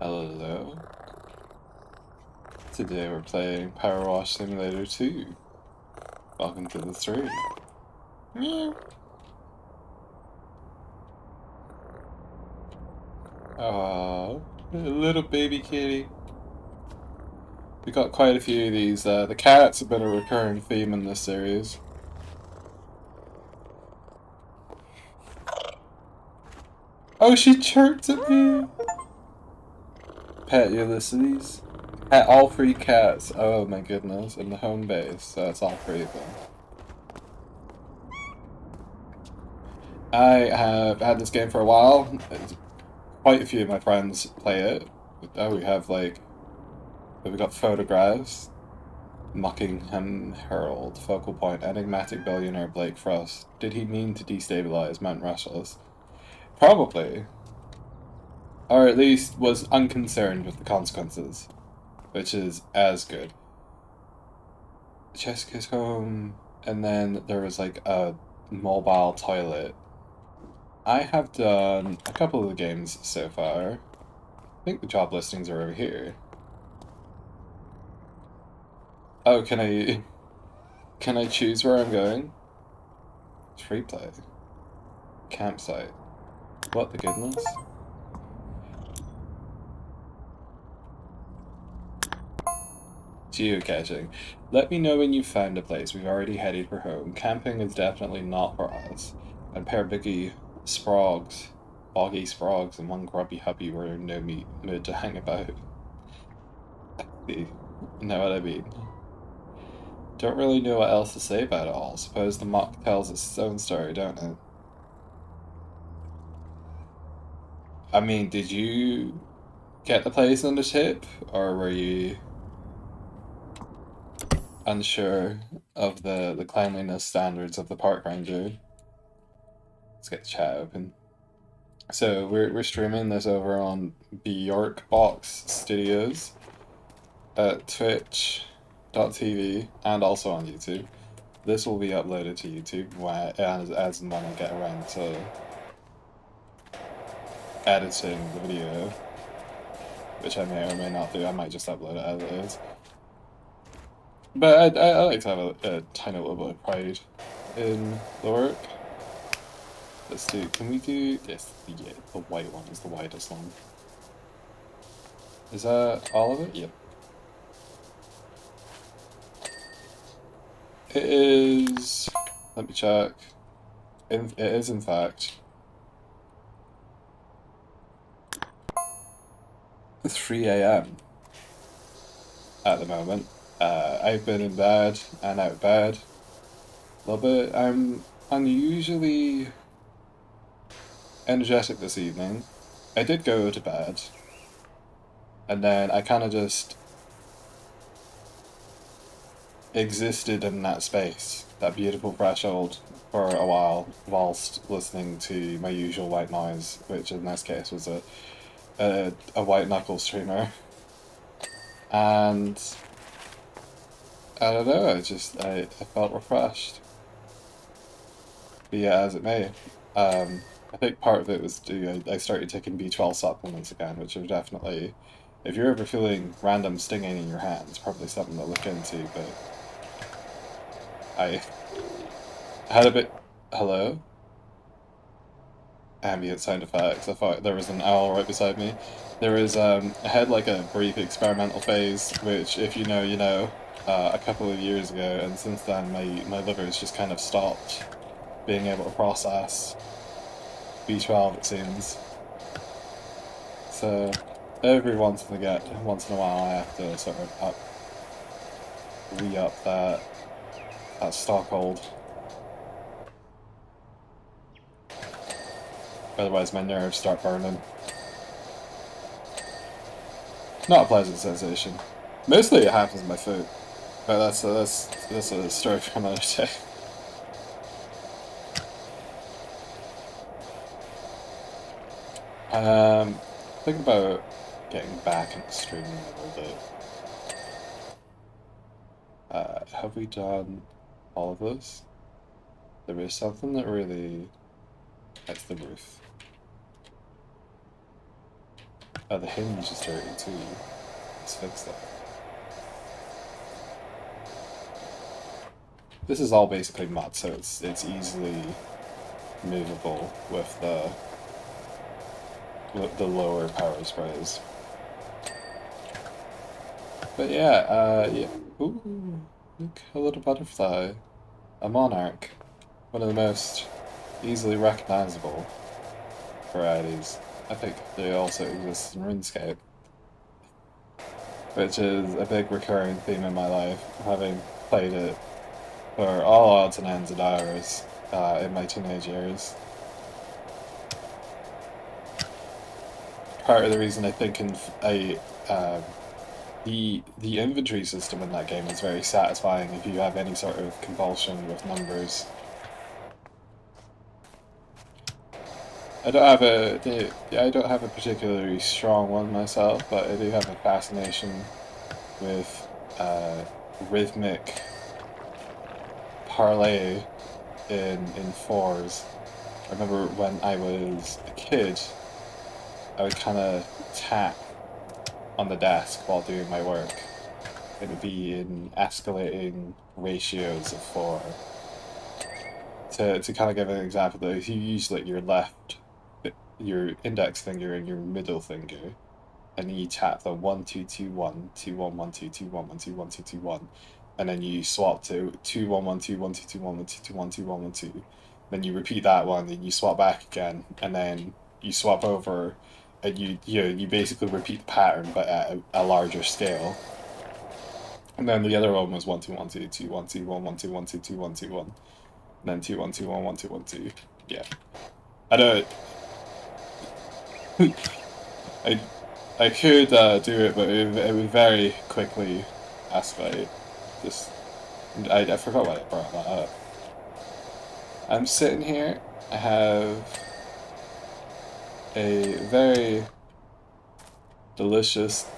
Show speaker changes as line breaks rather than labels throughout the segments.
Hello. Today we're playing Power Wash Simulator 2. Welcome to the stream. Meow. Oh, little baby kitty. We got quite a few of these. The cats have been a recurring theme in this series. Oh, she chirped at me! Pet Ulysses. Pet all three cats. Oh my goodness. In the home base. So it's all three of them. I have had this game for a while. Quite a few of my friends play it. Oh, we have like... we got photographs. Muckingham Herald. Focal point. Enigmatic billionaire Blake Frost. Did he mean to destabilize Mount Rushmore? Probably. Or at least was unconcerned with the consequences. Which is as good. Jessica's home. And then there was like a mobile toilet. I have done a couple of the games so far. I think the job listings are over here. Oh, can I choose where I'm going? It's free play. Campsite. What the goodness? Geocaching. Let me know when you've found a place. We've already headed for home. Camping is definitely not for us. And pair boggy sprogs, and one grubby hubby were in no mood to hang about. You know what I mean? Don't really know what else to say about it all. Suppose the mock tells its own story, don't it? I mean, did you get the place on the tip, or were you unsure of the cleanliness standards of the park ranger? Let's get the chat open. So we're streaming this over on Bjork Box Studios at twitch.tv and also on YouTube. This will be uploaded to YouTube as and when I get around to editing the video, which I may or may not do. I might just upload it as it is. But I like to have a tiny little bit of pride in the work. Let's do, can we do this? Yeah, the white one is the widest one. Is that all of it? Yep. It is, let me check. It is in fact 3 a.m. at the moment. I've been in bed and out of bed a little bit. I'm unusually energetic this evening. I did go to bed, and then I kind of just existed in that space, that beautiful threshold, for a while, whilst listening to my usual white noise, which in this case was a white knuckle streamer. And I don't know, I felt refreshed. Be it as it may. I think part of it was I started taking B12 supplements again, which are definitely, if you're ever feeling random stinging in your hands, probably something to look into, but I had a bit... Hello? Ambient sound effects. I thought there was an owl right beside me. I had like a brief experimental phase, which, if you know, you know, a couple of years ago, and since then my liver's just kind of stopped being able to process B12, it seems. So every once in a while, I have to sort of re-up that stockhold. Otherwise, my nerves start burning. Not a pleasant sensation. Mostly it happens in my foot, but that's a story for another day. Thinking about getting back into streaming a little bit. Have we done all of this? There is something that really... That's the roof. Oh, the hinge is dirty too. Let's fix that. This is all basically mud, so it's easily movable with the lower power sprays. But yeah. Ooh, look, a little butterfly. A monarch. One of the most easily recognizable varieties. I think they also exist in RuneScape, which is a big recurring theme in my life, having played it for all odds and ends of hours in my teenage years. Part of the reason I think the inventory system in that game is very satisfying if you have any sort of compulsion with numbers. I don't have a particularly strong one myself, but I do have a fascination with rhythmic parlay in fours. I remember when I was a kid, I would kind of tap on the desk while doing my work. It would be in escalating ratios of four. To kind of give an example, though, if you use like your index finger and your middle finger, and then you tap the 1 2 2 1 2 1 1 2 2 1 1 2 1 2 2 1, and then you swap to 2 1 1 2 1 2 2 1 1 2 2 1 2 1 1 2. Then you repeat that one, then you swap back again, and then you swap over, and you basically repeat the pattern but at a larger scale. And then the other one was 1 2 1 2 2 1 2 1 1 2 1 2 2 1 2 1, and then 2 1 2 1 1 2 1 2. Yeah, I don't. I I could do it, but it would very quickly escalate. Just I forgot why I brought that up. I'm sitting here. I have a very delicious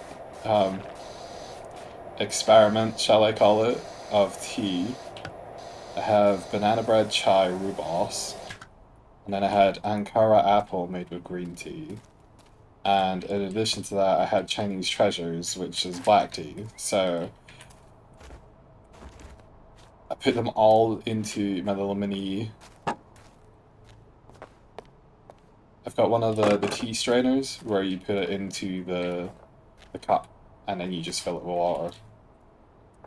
experiment, shall I call it, of tea. I have banana bread chai rooibos, and then I had Ankara apple made with green tea. And in addition to that, I had Chinese treasures, which is black tea. So I put them all into my little mini. I've got one of the tea strainers where you put it into the cup, and then you just fill it with water.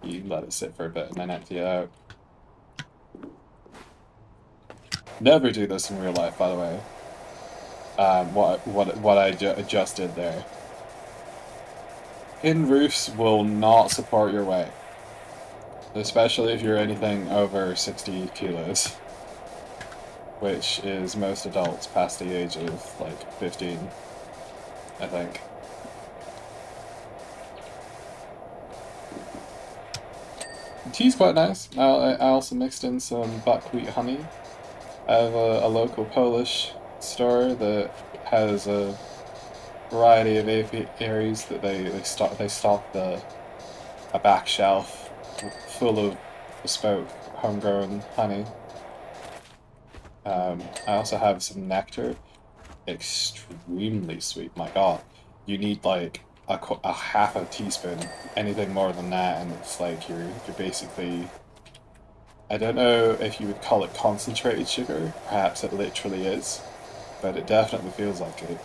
You let it sit for a bit and then empty it out. Never do this in real life, by the way. What I just did there. Tin roofs will not support your weight, especially if you're anything over 60 kilos, which is most adults past the age of like 15, I think. The tea's quite nice. I also mixed in some buckwheat honey. I have a local Polish store that has a variety of apiaries that they stock a back shelf full of bespoke homegrown honey. I also have some nectar, extremely sweet. My God, you need like a half a teaspoon. Anything more than that, and it's like you're basically. I don't know if you would call it concentrated sugar. Perhaps it literally is, but it definitely feels like it.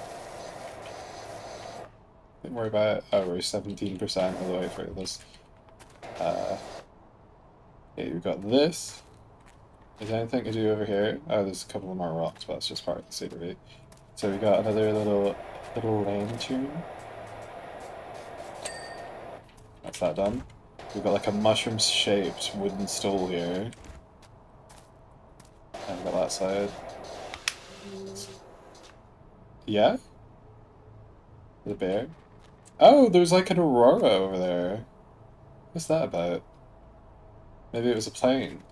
I think we're about over 17% of the way through this. Okay, we've got this. Is there anything to do over here? Oh, there's a couple of more rocks, but that's just part of the scenery. So we got another little lantern. That's that done. We've got like a mushroom-shaped wooden stool here. And we've got that side. Yeah? The bear? Oh, there's like an aurora over there. What's that about? Maybe it was a plane.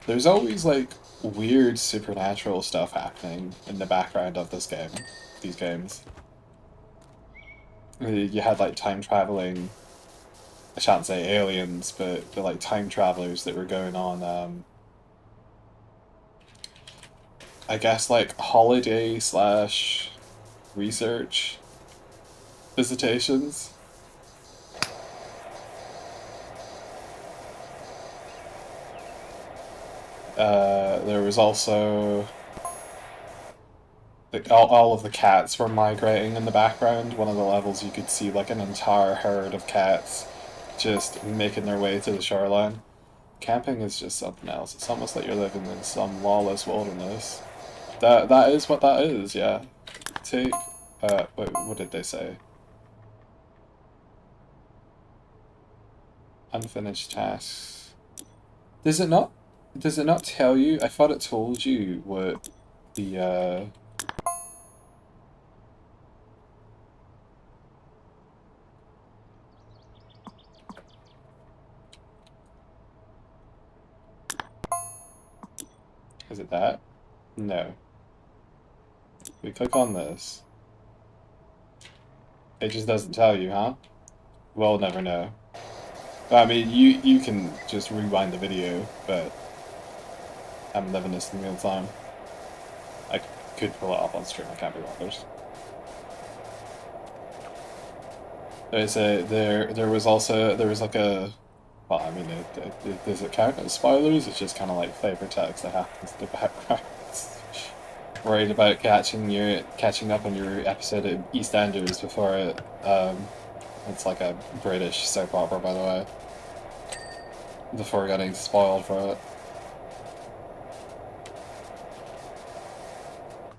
There's always like weird supernatural stuff happening in the background of these games. You had like time traveling, I shan't say aliens, but the like time travelers that were going on, I guess like holiday slash research visitations. There was also all of the cats were migrating in the background. One of the levels you could see like an entire herd of cats just making their way to the shoreline. Camping is just something else. It's almost like you're living in some lawless wilderness. That is what that is, yeah. Take wait, what did they say? Unfinished tasks. Does it not tell you? I thought it told you what the is it that? No. We click on this. It just doesn't tell you, huh? We'll never know. I mean, you can just rewind the video, but I'm living this in real time. I could pull it up on stream. I can't be bothered. There was like a, well, I mean, does it count as spoilers? It's just kind of like flavor text that happens in the background. Worried about catching up on your episode of EastEnders before it. It's like a British soap opera, by the way. Before getting spoiled for it.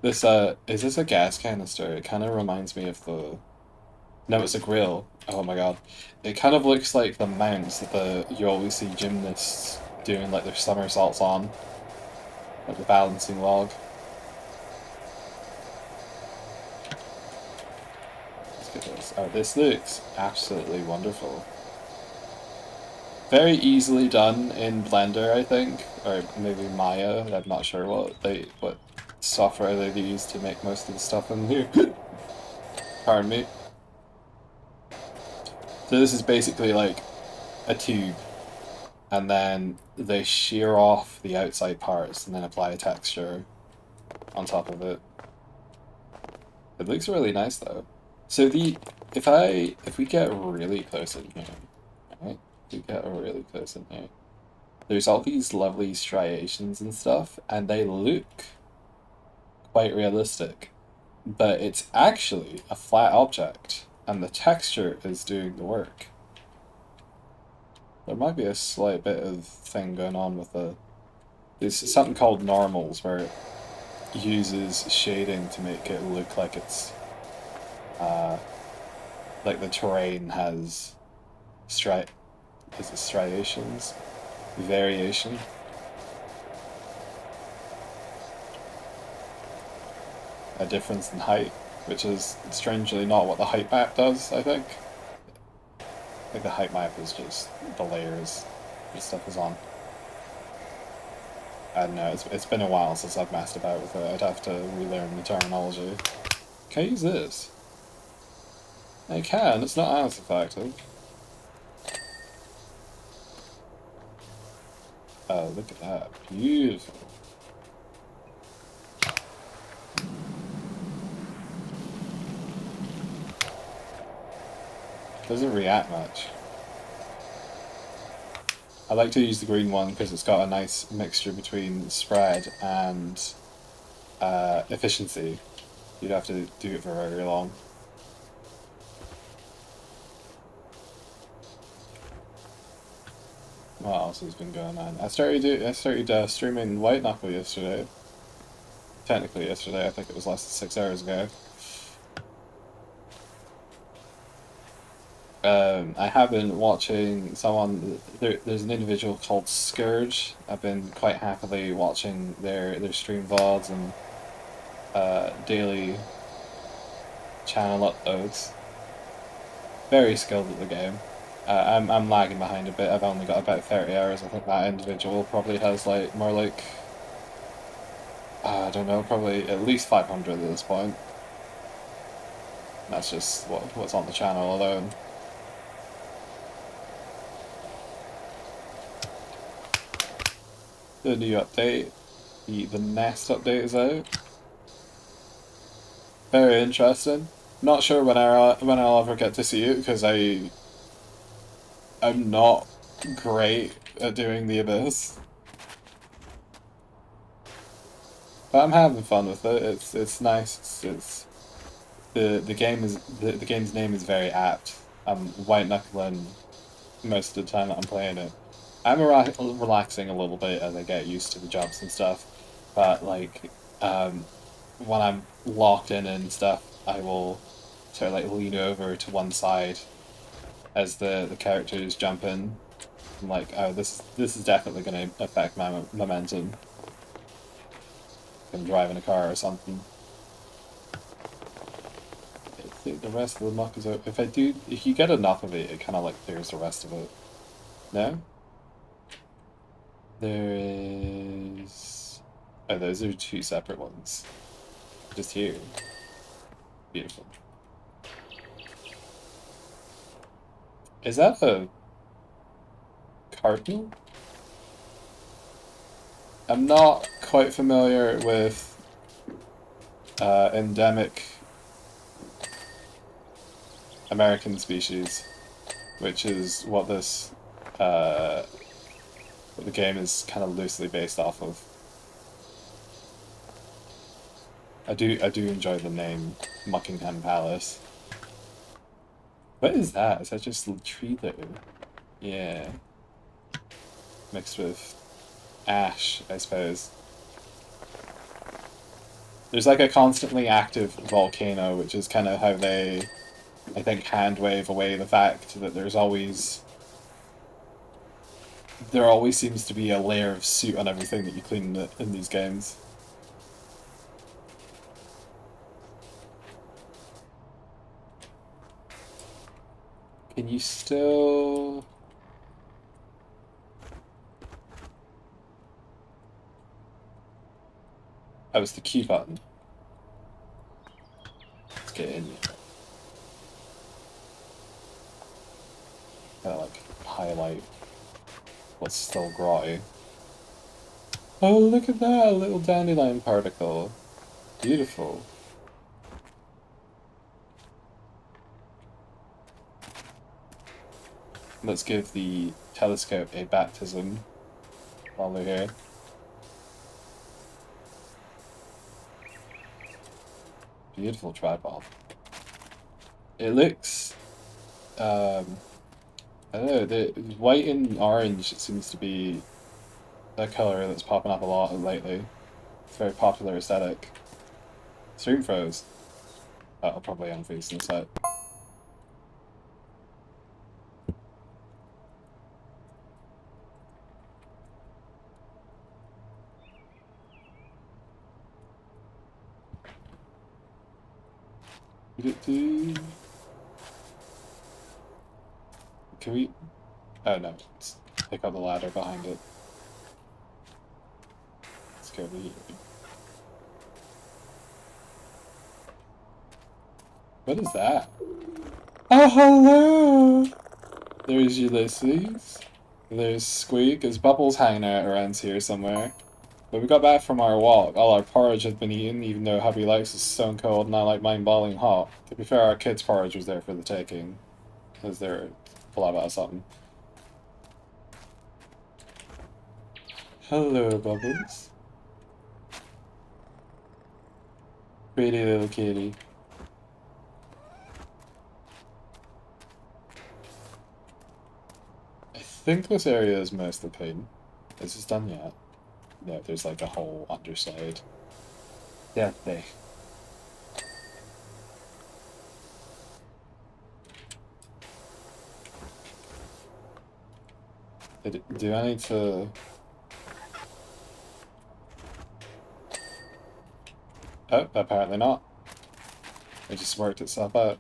This is this a gas canister? It kind of reminds me of the. No, it's a grill. Oh my god, it kind of looks like the mounts that you always see gymnasts doing like their somersaults on, like the balancing log. This. Oh, this looks absolutely wonderful. Very easily done in Blender, I think, or maybe Maya. I'm not sure what software they've used to make most of the stuff in here. Pardon me. So this is basically like a tube, and then they shear off the outside parts and then apply a texture on top of it. It looks really nice though. So if we get really close in here, right? We get really close in here. There's all these lovely striations and stuff, and they look quite realistic. But it's actually a flat object, and the texture is doing the work. There might be a slight bit of thing going on with there's something called normals, where it uses shading to make it look like it's like the terrain has striations? Variation? A difference in height, which is strangely not what the height map does, I think. I think the height map is just the layers this stuff is on. I don't know, it's been a while since I've messed about with it. I'd have to relearn the terminology. Can I use this? I can, it's not as effective. Oh, look at that. Beautiful. Doesn't react much. I like to use the green one because it's got a nice mixture between spread and efficiency. You'd have to do it for very long. What else has been going on? I started streaming White Knuckle yesterday. Technically yesterday, I think it was less than 6 hours ago. I have been watching someone. There's an individual called Scourge. I've been quite happily watching their stream VODs and daily channel uploads. Very skilled at the game. I'm lagging behind a bit. I've only got about 30 hours. I think that individual probably has like more like I don't know, probably at least 500 at this point. That's just what's on the channel alone. The new update, the Nest update is out. Very interesting. Not sure when I'll ever get to see it because I'm not great at doing the Abyss, but I'm having fun with it. It's nice. It's the game is the game's name is very apt. I'm white knuckling most of the time that I'm playing it. I'm relaxing a little bit as I get used to the jumps and stuff, but like when I'm locked in and stuff, I will sort of like lean over to one side as the characters jump in. I'm like, oh, this is definitely going to affect my momentum. I'm driving a car or something. The rest of the muck is out. If you get enough of it, it kind of like clears the rest of it. No? There is... Oh, those are two separate ones. Just here. Beautiful. Is that a cardinal? I'm not quite familiar with endemic American species, which is what this what the game is kind of loosely based off of. I do enjoy the name Muckingham Palace. What is that? Is that just tree litter? Yeah. Mixed with ash, I suppose. There's like a constantly active volcano, which is kind of how they, I think, hand wave away the fact that there always seems to be a layer of soot on everything that you clean in these games. Can you still... Oh, it's the Q button. Let's get in. Kind of like highlight what's still grotty. Oh, look at that! A little dandelion particle. Beautiful. Let's give the telescope a baptism while we're here. Beautiful tripod. It looks, I don't know, the white and orange seems to be a color that's popping up a lot lately. It's a very popular aesthetic. Stream froze. I'll probably unfreeze in a sec. Can we... Oh no, let's pick up the ladder behind it. Let's go over here. What is that? Oh, hello! There's Ulysses. There's Squeak. There's Bubbles hanging out around here somewhere. But we got back from our walk. All our porridge had been eaten, even though hubby likes it stone cold and I like mine boiling hot. To be fair, our kids' porridge was there for the taking. Because they're full of something. Hello, Bubbles. Pretty little kitty. I think this area is mostly clean. Is this done yet? No, there's like a whole underside. Definitely. Do I need to... Oh, apparently not. It just worked itself out.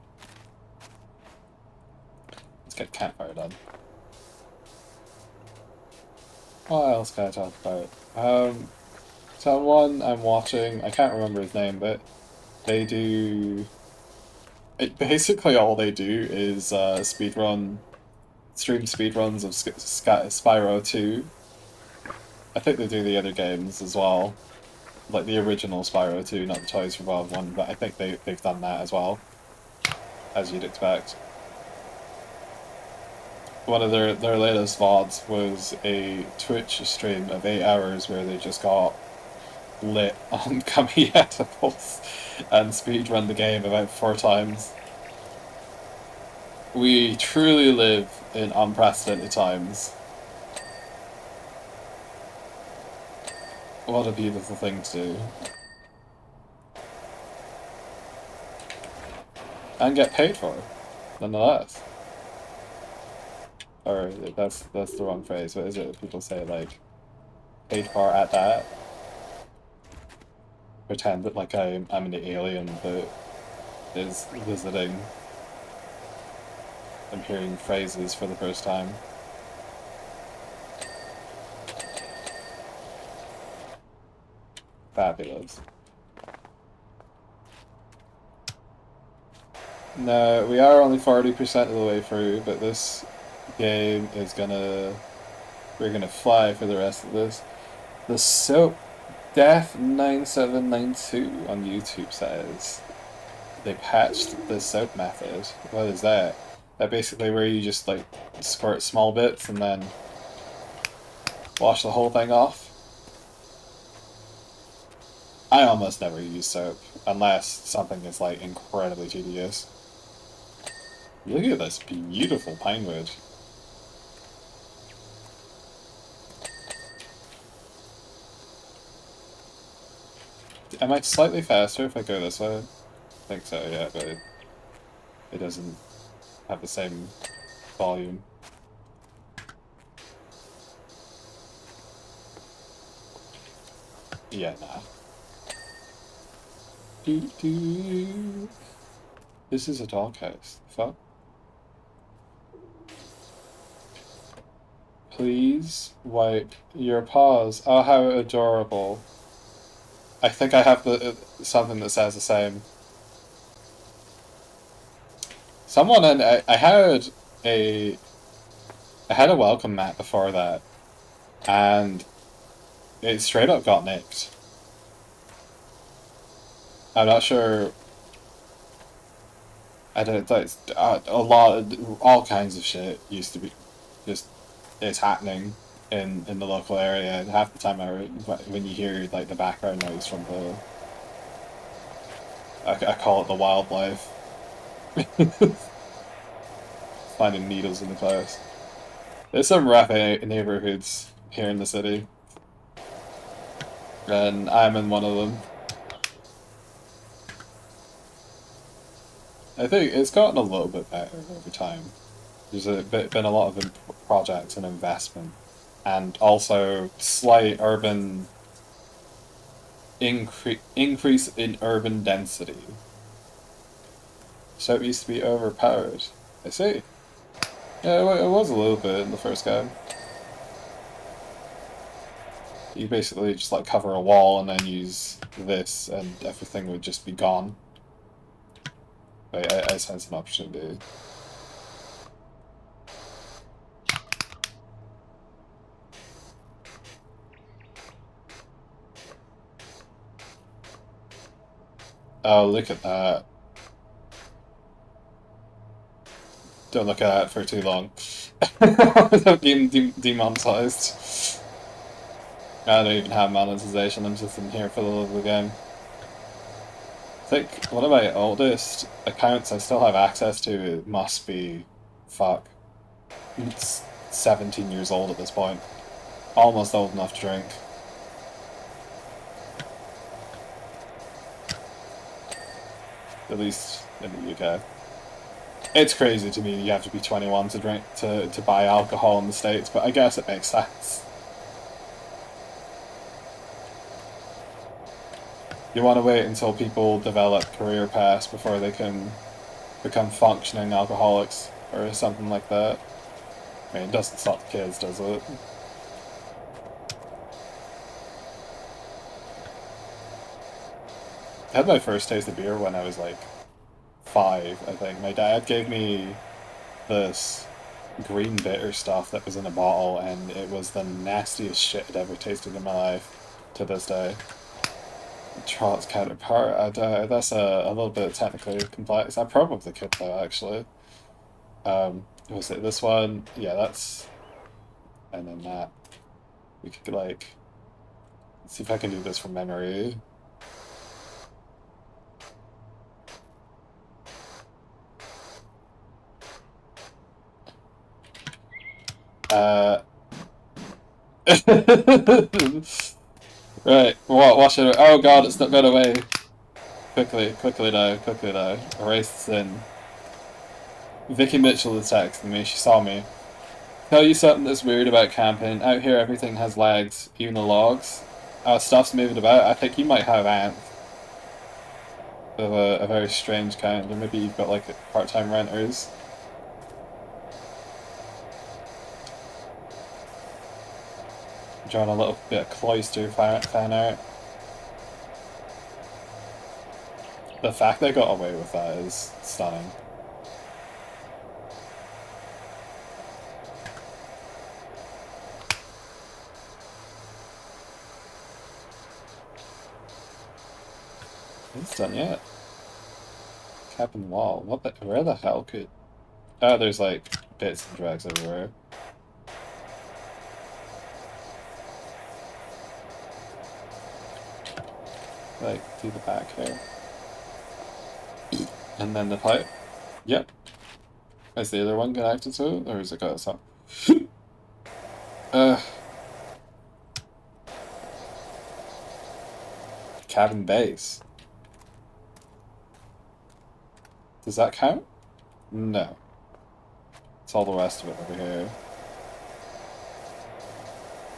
Let's get campfire done. What else can I talk about? Someone I'm watching, I can't remember his name, but they do... basically all they do is stream speedruns of Spyro 2. I think they do the other games as well. like the original Spyro 2, not the Toys for Bob one, but I think they've done that as well, as you'd expect. One of their latest VODs was a Twitch stream of 8 hours where they just got lit on gummy edibles and speedrun the game about 4 times. We truly live in unprecedented times. What a beautiful thing to do. And get paid for it, nonetheless. Or that's the wrong phrase. What is it? People say like paid for at that. Pretend that like I'm an alien that is visiting. I'm hearing phrases for the first time. Fabulous. No, we are only 40% of the way through, but this game is we're gonna fly for the rest of this. The Soap Death9792 on YouTube says they patched the soap method. What is that? That basically where you just like squirt small bits and then wash the whole thing off. I almost never use soap unless something is like incredibly tedious. Look at this beautiful pine wood. Am I slightly faster if I go this way? I think so, yeah, but it doesn't have the same volume. Yeah, nah. This is a doghouse. Fuck. Please wipe your paws. Oh, how adorable. I think I have something that says the same. Someone and I had a welcome mat before that, and it straight up got nicked. I'm not sure. I don't. All kinds of shit used to be just it's happening in the local area. And half the time, when you hear like the background noise from I call it the wildlife. Finding needles in the glass. There's some rough neighborhoods here in the city, and I'm in one of them. I think it's gotten a little bit better over time. There's been a lot of projects and investment, and also slight urban increase in urban density. So it used to be overpowered. I see. Yeah, it was a little bit in the first game. You basically just like cover a wall and then use this, and everything would just be gone. Wait, I sense an opportunity. Oh, look at that. Don't look at it for too long. Without being demonetized. I don't even have monetization, I'm just in here for the love of the game. I think one of my oldest accounts I still have access to, it must be, fuck, it's 17 years old at this point. Almost old enough to drink. At least in the UK. It's crazy to me you have to be 21 to drink to buy alcohol in the States, but I guess it makes sense. You want to wait until people develop career paths before they can become functioning alcoholics or something like that. I mean, it doesn't stop the kids, does it? I had my first taste of beer when I was like 5, I think. My dad gave me this green bitter stuff that was in a bottle, and it was the nastiest shit I'd ever tasted in my life to this day. Trot's counterpart. That's a little bit technically complex. I probably could though, actually. Was it this one? Yeah, that's, and then that. We could like see if I can do this from memory. Uh. Right. What should I? Oh God, it's not going away. Quickly now. Erase the sin. Vicky Mitchell is texting me. She saw me. Tell you something that's weird about camping. Out here, everything has legs, even the logs. Stuff's moving about. I think you might have ant. Of a very strange kind, or maybe you've got like part-time renters. Drawing a little bit of cloister fan art. The fact they got away with that is stunning. It's done yet. Cap and wall. What the? Where the hell could? Oh, there's like bits and drags everywhere. Like, do the back here. And then the pipe. Yep. Is the other one connected to it, or is it got some? Cabin base. Does that count? No. It's all the rest of it over here.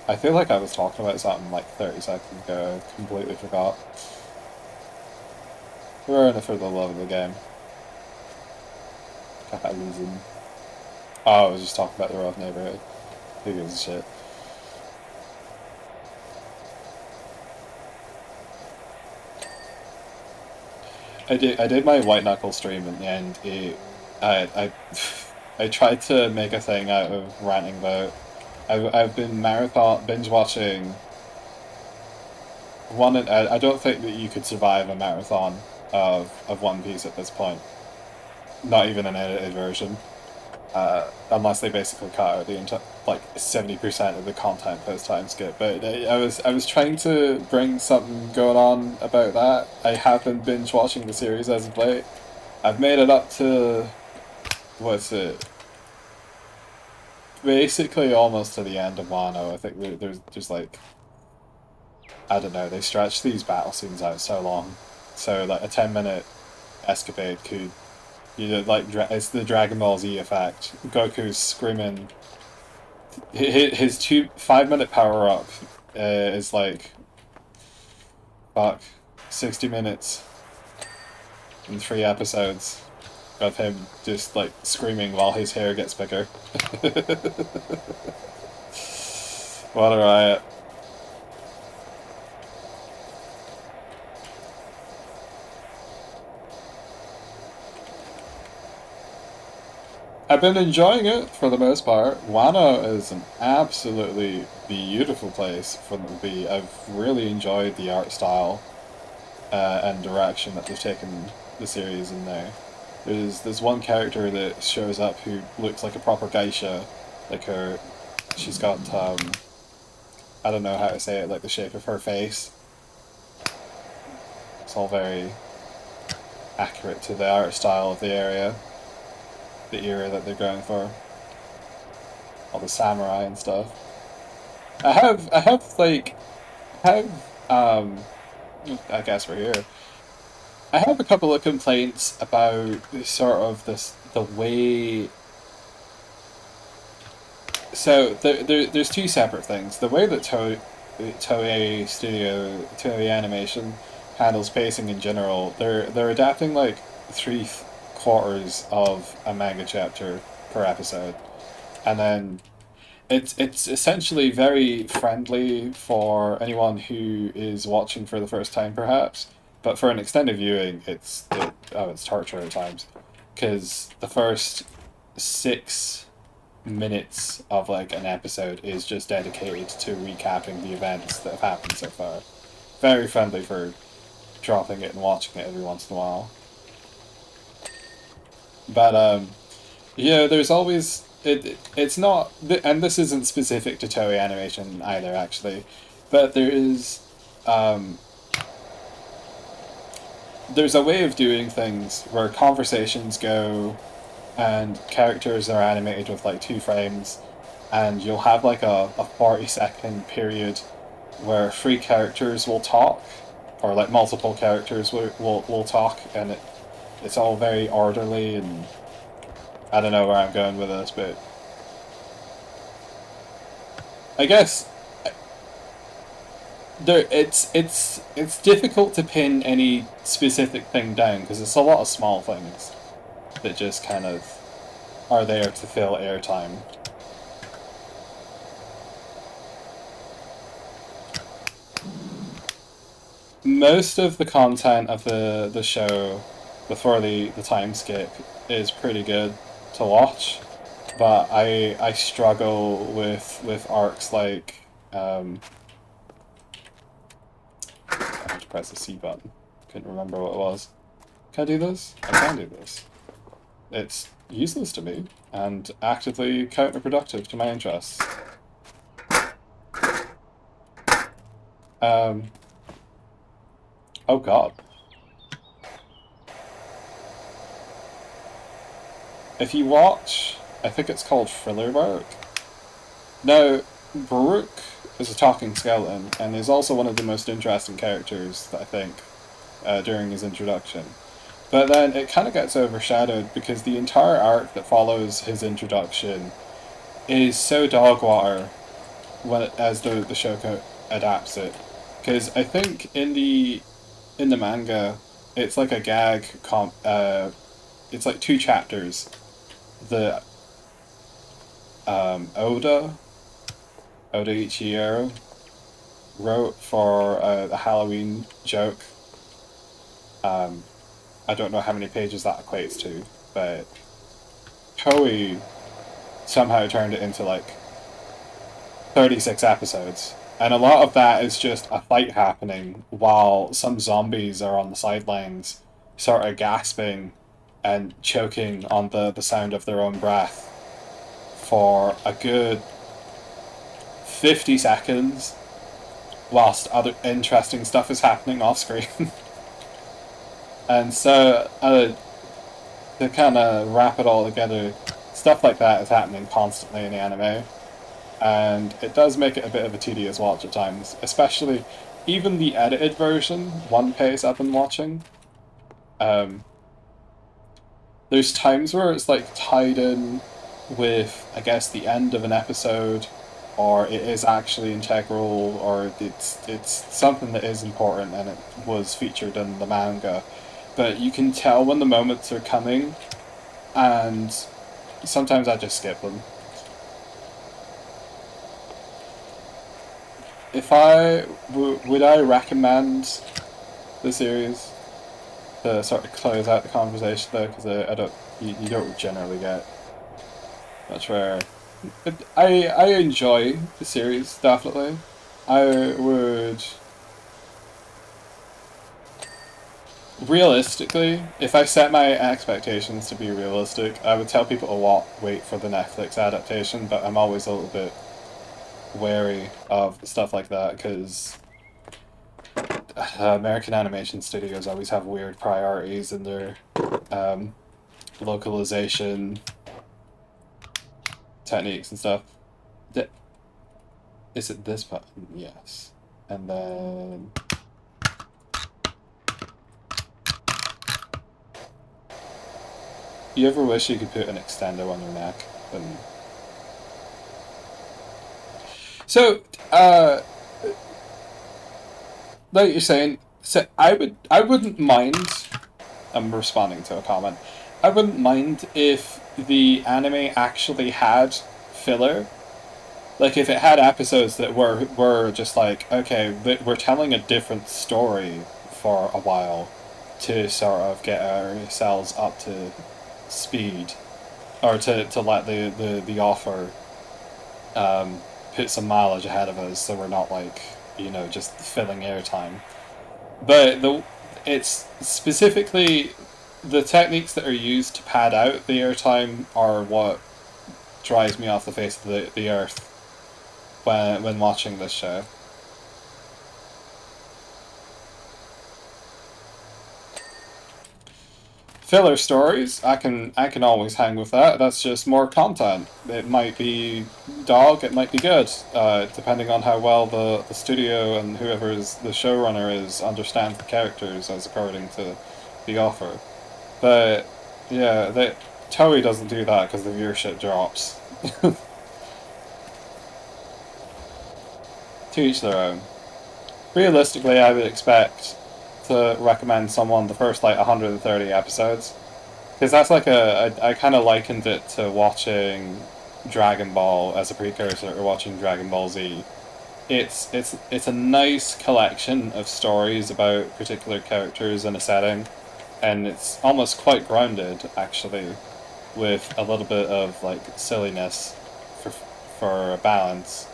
I feel like I was talking about something like 30 seconds ago. I completely forgot. We're in it for the love of the game. God, losing. Oh, I was just talking about the rough neighborhood. Who gives a shit? I did my white knuckle stream in the end. I tried to make a thing out of ranting about. I've been marathon binge watching. I don't think that you could survive a marathon of One Piece at this point. Not even an edited version. Unless they basically cut out the entire, like 70% of the content post time skip. But I was trying to bring something going on about that. I have been binge watching the series as of late. I've made it up to, what's it? Basically almost to the end of Wano. I think there's like, I don't know. They stretch these battle scenes out so long, so like a 10-minute escapade could. You know, like it's the Dragon Ball Z effect. Goku's screaming. His 5-minute power up is like, fuck, 60 minutes in 3 episodes of him just like screaming while his hair gets bigger. What a riot. I've been enjoying it for the most part. Wano is an absolutely beautiful place for them to be. I've really enjoyed the art style and direction that they've taken the series in there. There's one character that shows up who looks like a proper geisha, like she's got I don't know how to say it, like the shape of her face. It's all very accurate to the art style of the area. The era that they're going for. All the samurai and stuff. I guess we're here. I have a couple of complaints about sort of the way. So there's two separate things. The way that Toei Animation handles pacing in general, they're adapting like 3/4 of a manga chapter per episode, and then it's essentially very friendly for anyone who is watching for the first time, perhaps. But for an extended viewing, it's torture at times, because the first 6 minutes of like an episode is just dedicated to recapping the events that have happened so far. Very friendly for dropping it and watching it every once in a while. But yeah, there's always it's not, and this isn't specific to Toei Animation either, actually, but there's a way of doing things where conversations go and characters are animated with like 2 frames, and you'll have like a 40-second period where 3 characters will talk, or like multiple characters will talk, and it's all very orderly, and I don't know where I'm going with this, but I guess it's difficult to pin any specific thing down because it's a lot of small things that just kind of are there to fill airtime. Most of the content of the show before the time skip is pretty good to watch, but I struggle with arcs like I had to press the C button. Couldn't remember what it was. Can I do this? I can do this. It's useless to me and actively counterproductive to my interests. Oh god. If you watch, I think it's called Thriller Bark. Now, Baruch is a talking skeleton, and is also one of the most interesting characters, I think, during his introduction. But then it kind of gets overshadowed because the entire arc that follows his introduction is so dog water as the show adapts it. Because I think in the manga, it's like a gag it's like 2 chapters. The Oda Ichiro wrote for the Halloween joke. I don't know how many pages that equates to, but Toei somehow turned it into like 36 episodes. And a lot of that is just a fight happening while some zombies are on the sidelines, sort of gasping and choking on the sound of their own breath for a good 50 seconds whilst other interesting stuff is happening off screen. And so, to kind of wrap it all together, stuff like that is happening constantly in the anime. And it does make it a bit of a tedious watch at times, especially even the edited version, One Piece I've been watching. There's times where it's like tied in with, I guess, the end of an episode, or it is actually integral, or it's something that is important and it was featured in the manga. But you can tell when the moments are coming, and sometimes I just skip them. If would I recommend the series to sort of close out the conversation though, because I don't, you don't generally get much where I enjoy the series, definitely. I would, realistically, if I set my expectations to be realistic, I would tell people to wait for the Netflix adaptation, but I'm always a little bit wary of stuff like that because American animation studios always have weird priorities in their localization techniques and stuff. Is it this button? Yes. And then you ever wish you could put an extendo on your neck? And so, like you're saying, so I wouldn't mind. I'm responding to a comment. I wouldn't mind if the anime actually had filler. Like if it had episodes that were just like, okay, we're telling a different story for a while to sort of get ourselves up to speed, or to let the author put some mileage ahead of us, so we're not like, just filling airtime. But it's specifically the techniques that are used to pad out the airtime are what drives me off the face of the earth when watching this show. Filler stories, I can always hang with that. That's just more content. It might be dog, it might be good, depending on how well the studio and whoever is the showrunner is understands the characters as according to the offer. But yeah, Toei doesn't do that because the viewership drops. To each their own. Realistically, I would expect to recommend someone the first like 130 episodes, because that's like I kind of likened it to watching Dragon Ball as a precursor to watching Dragon Ball Z. It's a nice collection of stories about particular characters in a setting, and it's almost quite grounded actually, with a little bit of like silliness for a balance,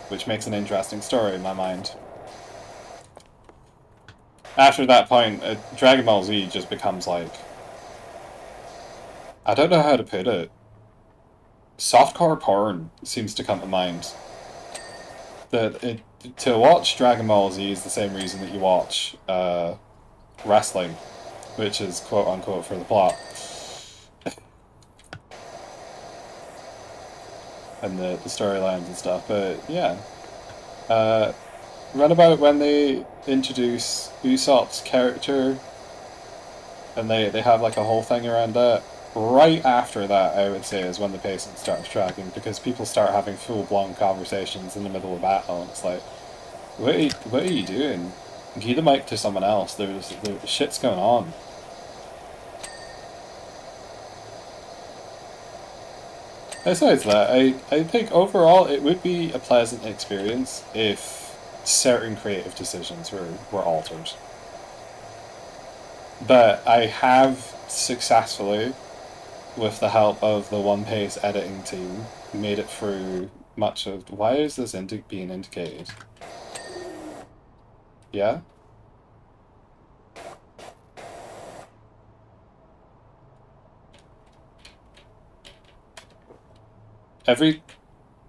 which makes an interesting story in my mind. After that point, Dragon Ball Z just becomes like, I don't know how to put it. Softcore porn seems to come to mind. To watch Dragon Ball Z is the same reason that you watch wrestling, which is quote unquote for the plot. And the storylines and stuff, but yeah. Right about when they introduce Usopp's character, and they have like a whole thing around that. Right after that, I would say, is when the pacing starts tracking, because people start having full-blown conversations in the middle of battle, and it's like, what are you doing? Give the mic to someone else. There's shit's going on. Besides that, I think overall it would be a pleasant experience if certain creative decisions were altered. But I have successfully, with the help of the One Piece editing team, made it through much of... Why is this being indicated? Yeah?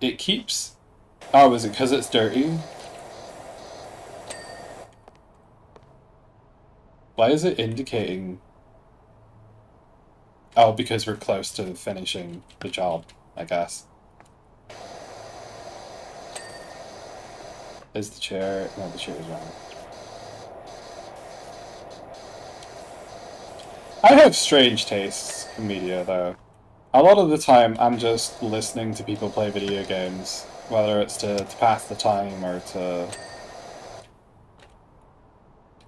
It keeps... Oh, is it because it's dirty? Why is it indicating... Oh, because we're close to finishing the job, I guess. Is the chair... No, the chair is wrong. I have strange tastes in media, though. A lot of the time, I'm just listening to people play video games, whether it's to pass the time or to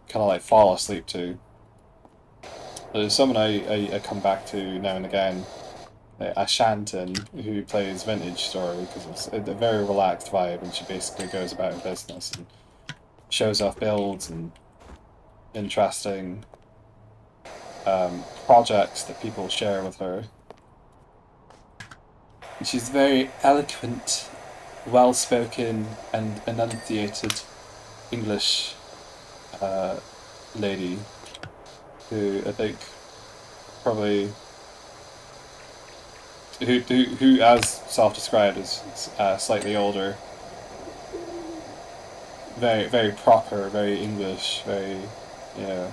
kind of like fall asleep to. There's someone I come back to now and again, Ashanton, who plays Vintage Story, because it's a very relaxed vibe, and she basically goes about her business and shows off builds and interesting projects that people share with her. And she's very eloquent, well-spoken, and enunciated English lady, who I think probably who as self-described is slightly older, very proper, very English, very, you know,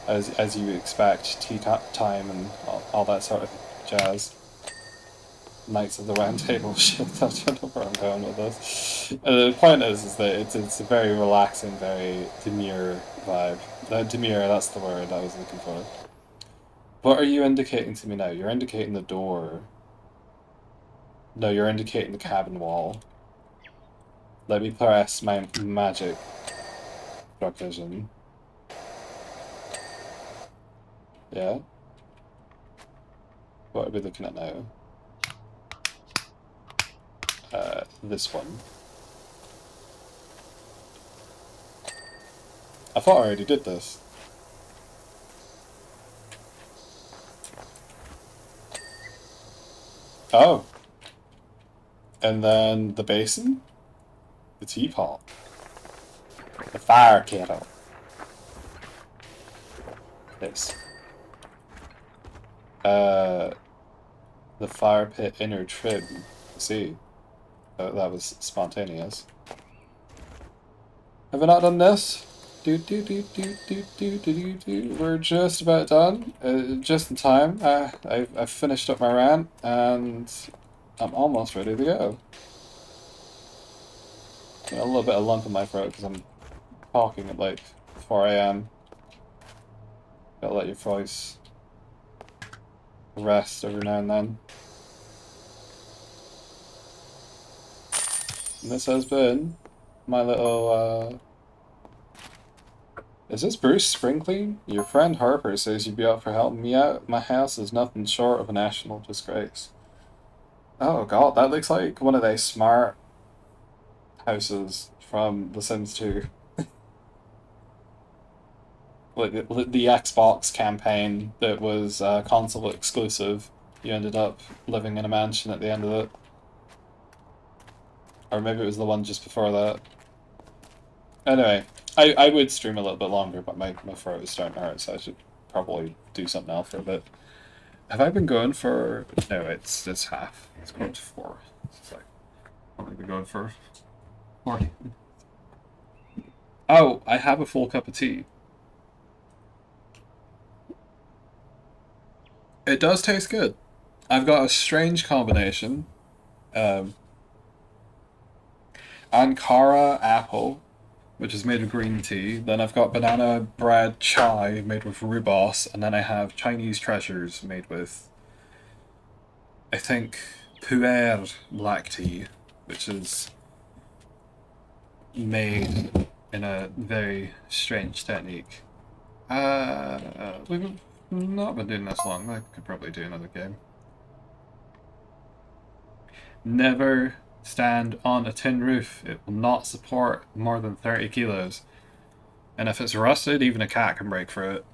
as you would expect, tea time and all that sort of jazz. Knights of the Round Table shit. I don't know where I'm going with this. The point is that it's a very relaxing, very demure vibe. Demure, that's the word I was looking for. What are you indicating to me now? You're indicating the door. No, you're indicating the cabin wall. Let me press my magic dark vision. Yeah? What are we looking at now? This one. I thought I already did this. Oh. And then the basin? The teapot. The fire kettle. Yes. The fire pit inner trim. See, that was spontaneous. Have I not done this? We're just about done. Just in time. I've finished up my rant and I'm almost ready to go. Got a little bit of lump in my throat because I'm talking at like 4 a.m. Gotta let your voice rest every now and then. And this has been my little, Is this Bruce Springsteen? Your friend Harper says you'd be up for helping me out. My house is nothing short of a national disgrace. Oh god, that looks like one of those smart houses from The Sims 2. Like the Xbox campaign that was console exclusive. You ended up living in a mansion at the end of it. Or maybe it was the one just before that. Anyway, I would stream a little bit longer, but my throat is starting to hurt, so I should probably do something else for a bit. Have I been going for... No, it's half. It's going to 4. It's like... I've only been going for 40. Oh, I have a full cup of tea. It does taste good. I've got a strange combination. Ankara apple, which is made of green tea. Then I've got banana bread chai made with rhubarb, and then I have Chinese treasures made with, I think, pu'er black tea, which is made in a very strange technique. We've not been doing this long. I could probably do another game. Never stand on a tin roof. It will not support more than 30 kilos. And if it's rusted, even a cat can break through it.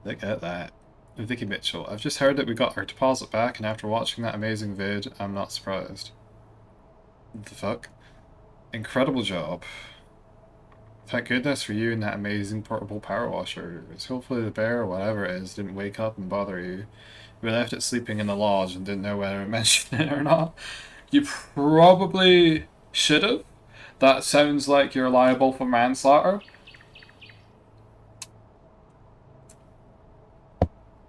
Look at that. Vicky Mitchell. I've just heard that we got our deposit back, and after watching that amazing vid, I'm not surprised. What the fuck? Incredible job. Thank goodness for you and that amazing portable power washer. Hopefully the bear or whatever it is didn't wake up and bother you. We left it sleeping in the lodge and didn't know whether to mention it or not. You probably should have. That sounds like you're liable for manslaughter.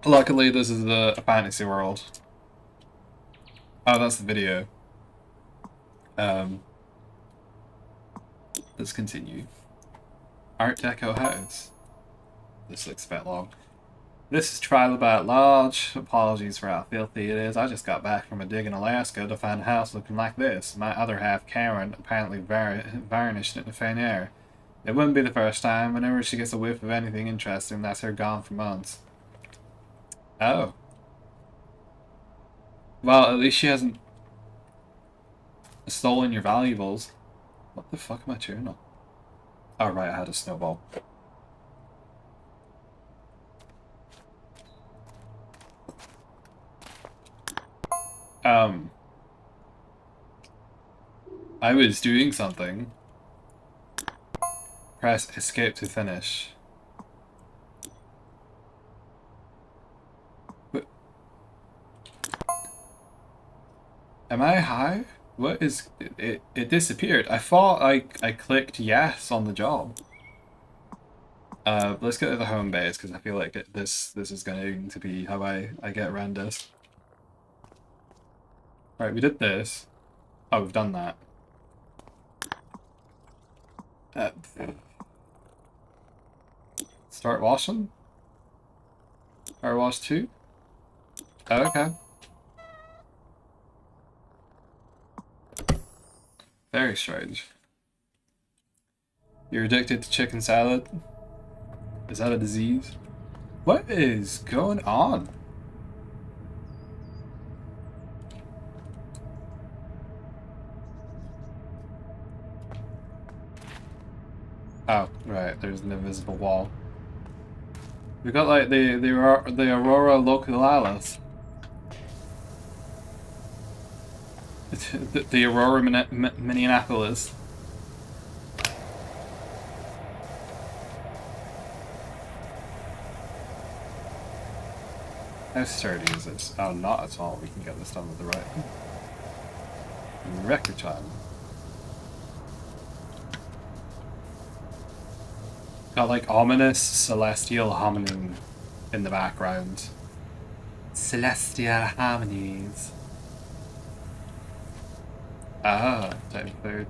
Luckily, this is a fantasy world. Oh, that's the video. Let's continue. Art Deco house. This looks a bit long. This is Trilobite Lodge. Apologies for how filthy it is. I just got back from a dig in Alaska to find a house looking like this. My other half, Karen, apparently varnished it in thin air. It wouldn't be the first time. Whenever she gets a whiff of anything interesting, that's her gone for months. Oh. Well, at least she hasn't stolen your valuables. What the fuck am I chewing on? Oh right, I had a snowball. I was doing something. Press escape to finish. What? Am I high? What is... It disappeared. I thought I clicked yes on the job. Let's go to the home base, because I feel like this is going to be how I get around this. Right, we did this. Oh, we've done that. Start washing? Power wash 2? Oh, okay. Very strange. You're addicted to chicken salad? Is that a disease? What is going on? Oh, right, there's an invisible wall. We got like the Aurora Localis. The Aurora Minneapolis. How sturdy is this? Oh, not at all. We can get this done with the right record time. Got like ominous celestial hum in the background. Celestial harmonies. Ah, type of food.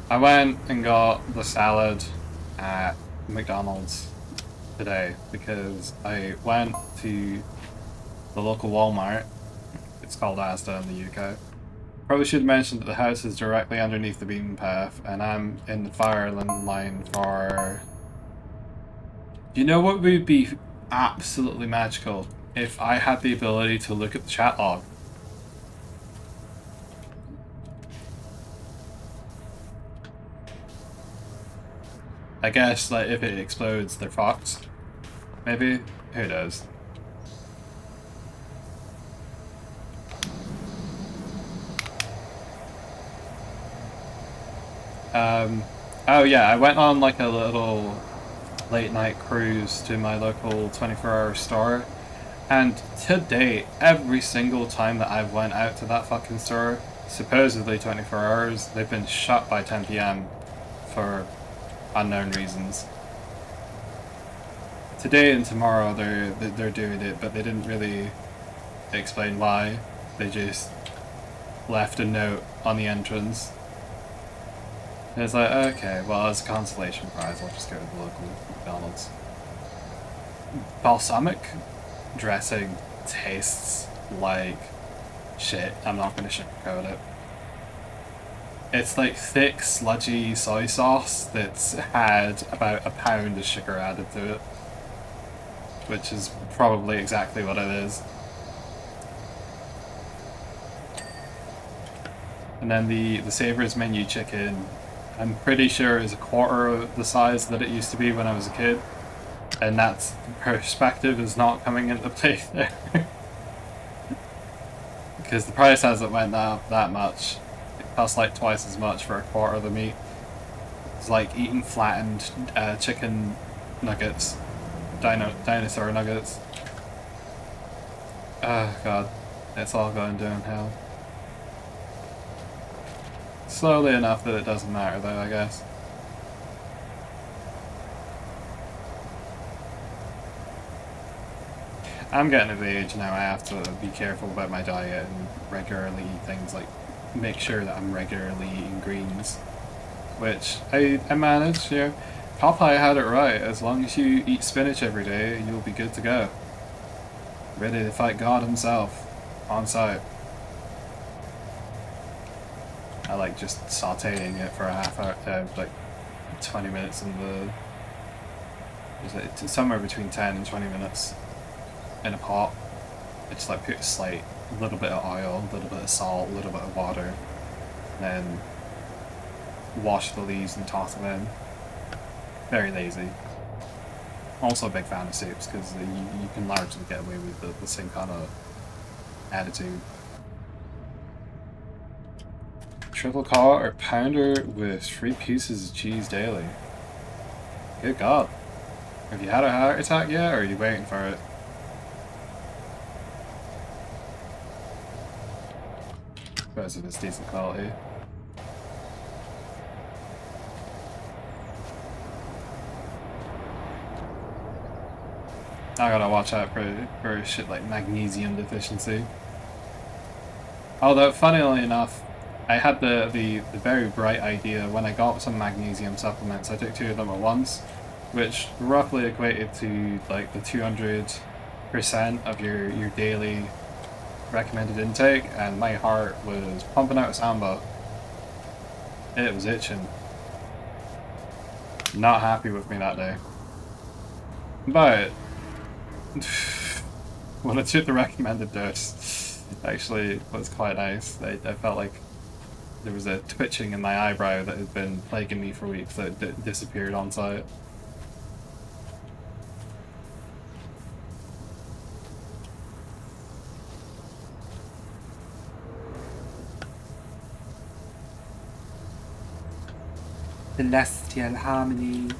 I went and got the salad at McDonald's today because I went to the local Walmart. It's called Asda in the UK. Probably should mention that the house is directly underneath the beaten path, and I'm in the fire line for... You know what would be absolutely magical? If I had the ability to look at the chat log. I guess, like, if it explodes, they're fucked. Maybe? Who knows? Oh yeah, I went on like a little late night cruise to my local 24-hour store, and to date, every single time that I've went out to that fucking store, supposedly 24 hours, they've been shut by 10 PM for unknown reasons. Today and tomorrow they're doing it, but they didn't really explain why. They just left a note on the entrance. And it's like, okay, well, as a consolation prize, I'll just go to the local McDonald's. Balsamic dressing tastes like shit. I'm not going to sugarcoat it. It's like thick, sludgy soy sauce that's had about a pound of sugar added to it. Which is probably exactly what it is. And then the Savers menu chicken, I'm pretty sure is a quarter of the size that it used to be when I was a kid. And that's, perspective is not coming into play there. Because the price hasn't went up that much. It costs like twice as much for a quarter of the meat. It's like eating flattened chicken nuggets. Dinosaur nuggets. Oh god. It's all going downhill. Slowly enough that it doesn't matter though, I guess. I'm getting of age now, I have to be careful about my diet and regularly eat things like make sure that I'm regularly eating greens. Which I manage, you know. Popeye had it right, as long as you eat spinach every day, you'll be good to go. Ready to fight God himself, on site. I like just sauteing it for a half hour, like 20 minutes in the... somewhere between 10 and 20 minutes in a pot. I just like put a little bit of oil, a little bit of salt, a little bit of water, then wash the leaves and toss them in. Very lazy. Also a big fan of soups because you can largely get away with the same kind of attitude. Triple cod or pounder with 3 pieces of cheese daily. Good God. Have you had a heart attack yet, or are you waiting for it? Suppose if it's decent quality. I gotta watch out for shit like magnesium deficiency. Although, funnily enough, I had the very bright idea when I got some magnesium supplements. I took 2 of them at once, which roughly equated to like the 200% of your daily recommended intake, and my heart was pumping out samba. It was itching. Not happy with me that day. But when I took the recommended dose, actually was quite nice. I felt like there was a twitching in my eyebrow that had been plaguing me for weeks that disappeared on site. Celestial harmony.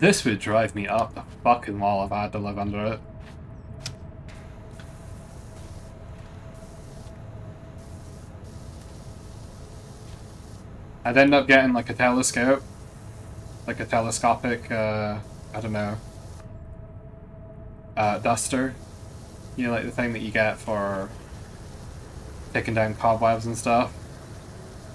This would drive me up the fucking wall if I had to live under it. I'd end up getting like a telescope. Like a telescopic, I don't know, duster. You know, like the thing that you get for taking down cobwebs and stuff.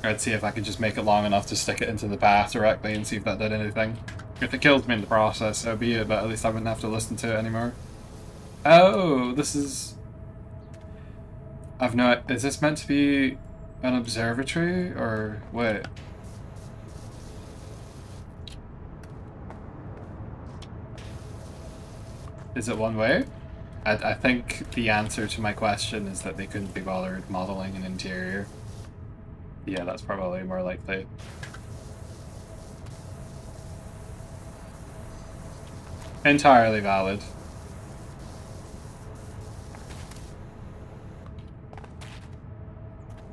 I'd see if I could just make it long enough to stick it into the path directly and see if that did anything. If it kills me in the process, so be it, but at least I wouldn't have to listen to it anymore. Oh, this is... I've no... Is this meant to be an observatory, or... Wait. Is it one way? I think the answer to my question is that they couldn't be bothered modeling an interior. Yeah, that's probably more likely. Entirely valid.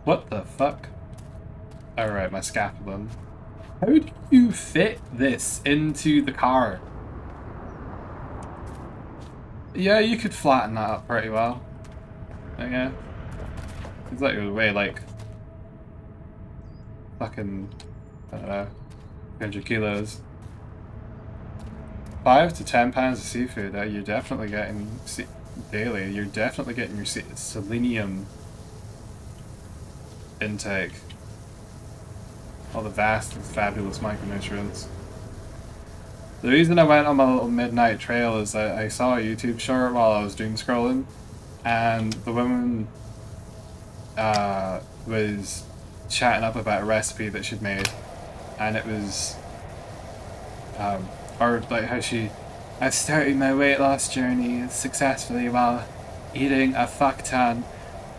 What the fuck? Alright, my scapulum. How do you fit this into the car? Yeah, you could flatten that up pretty well. Yeah. It's like it would weigh like fucking, I don't know, 100 kilos. 5 to 10 pounds of seafood. You're definitely getting daily. You're definitely getting your selenium intake. All the vast and fabulous micronutrients. The reason I went on my little midnight trail is that I saw a YouTube short while I was doom scrolling, and the woman was chatting up about a recipe that she'd made, and it was or like how I started my weight loss journey successfully while eating a fuck ton,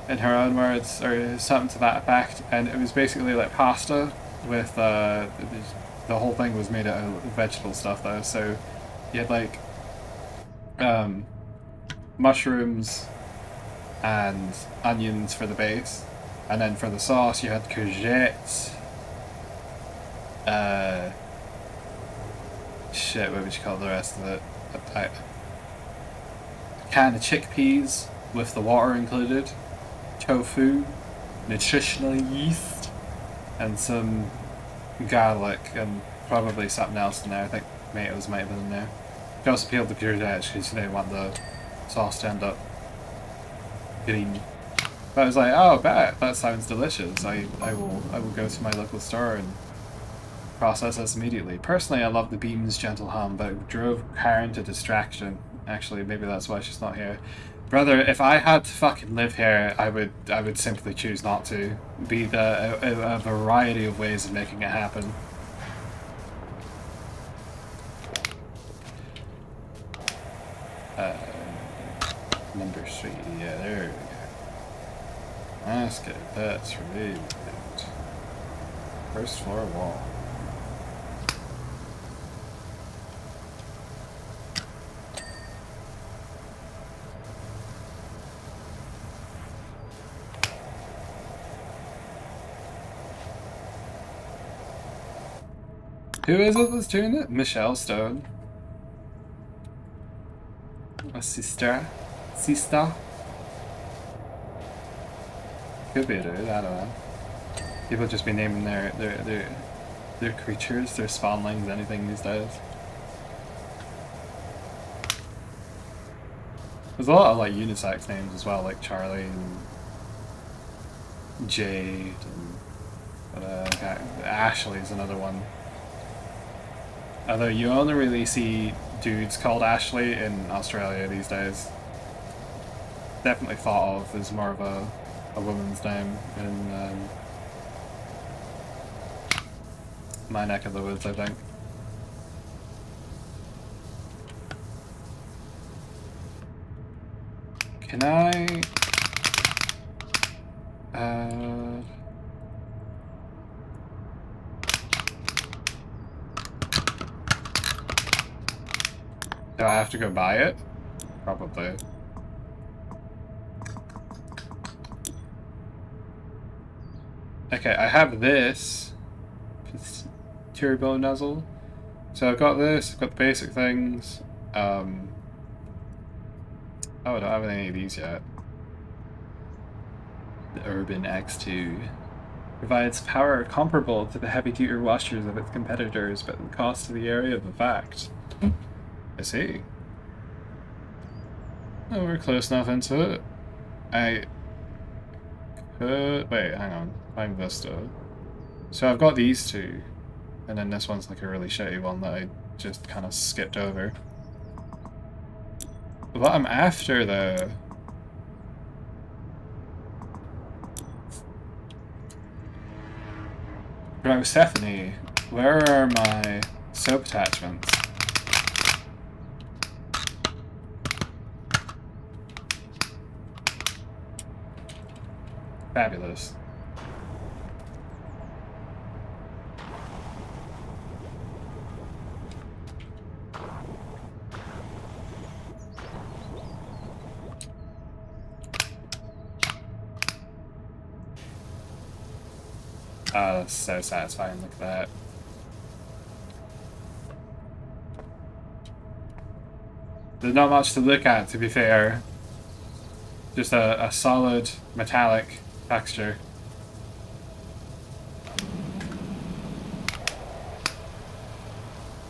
in her own words, or something to that effect. And it was basically like pasta with the whole thing was made out of vegetable stuff though, so you had like mushrooms and onions for the base, and then for the sauce you had courgettes, shit, what would you call the rest of it? A can of chickpeas with the water included, tofu, nutritional yeast, and some garlic, and probably something else in there. I think tomatoes might have been in there. You also peeled the courgettes because you didn't want the sauce to end up green. But I was like, oh, that sounds delicious. I will go to my local store and process this immediately. Personally, I love the Beams Gentle Hum, but it drove Karen to distraction. Actually, maybe that's why she's not here. Brother, if I had to fucking live here, I would simply choose not to. Be a variety of ways of making it happen. Number 3, yeah, there we go. Let's get that removed. First floor wall. Who is it that's doing it? Michelle Stone. A sister. Sister? Could be a dude, I don't know. People just be naming their creatures, their spawnlings, anything these days. There's a lot of like unisex names as well, like Charlie and Jade and Ashley's another one. Although you only really see dudes called Ashley in Australia these days. Definitely thought of as more of a woman's name in my neck of the woods, I think. Can I... do I have to go buy it? Probably. Okay, I have this turbo nozzle. So I've got this, I've got the basic things. Oh, I don't have any of these yet. The Urban X2 provides power comparable to the heavy-duty washers of its competitors, but the cost to the area of the fact. I see. Oh, we're close enough into it. I could... Wait, hang on. Find Vista. So I've got these two, and then this one's like a really shitty one that I just kind of skipped over. What I'm after, though... Persephone, where are my soap attachments? Fabulous. Oh, that's so satisfying, look at that. There's not much to look at, to be fair. Just a solid metallic texture.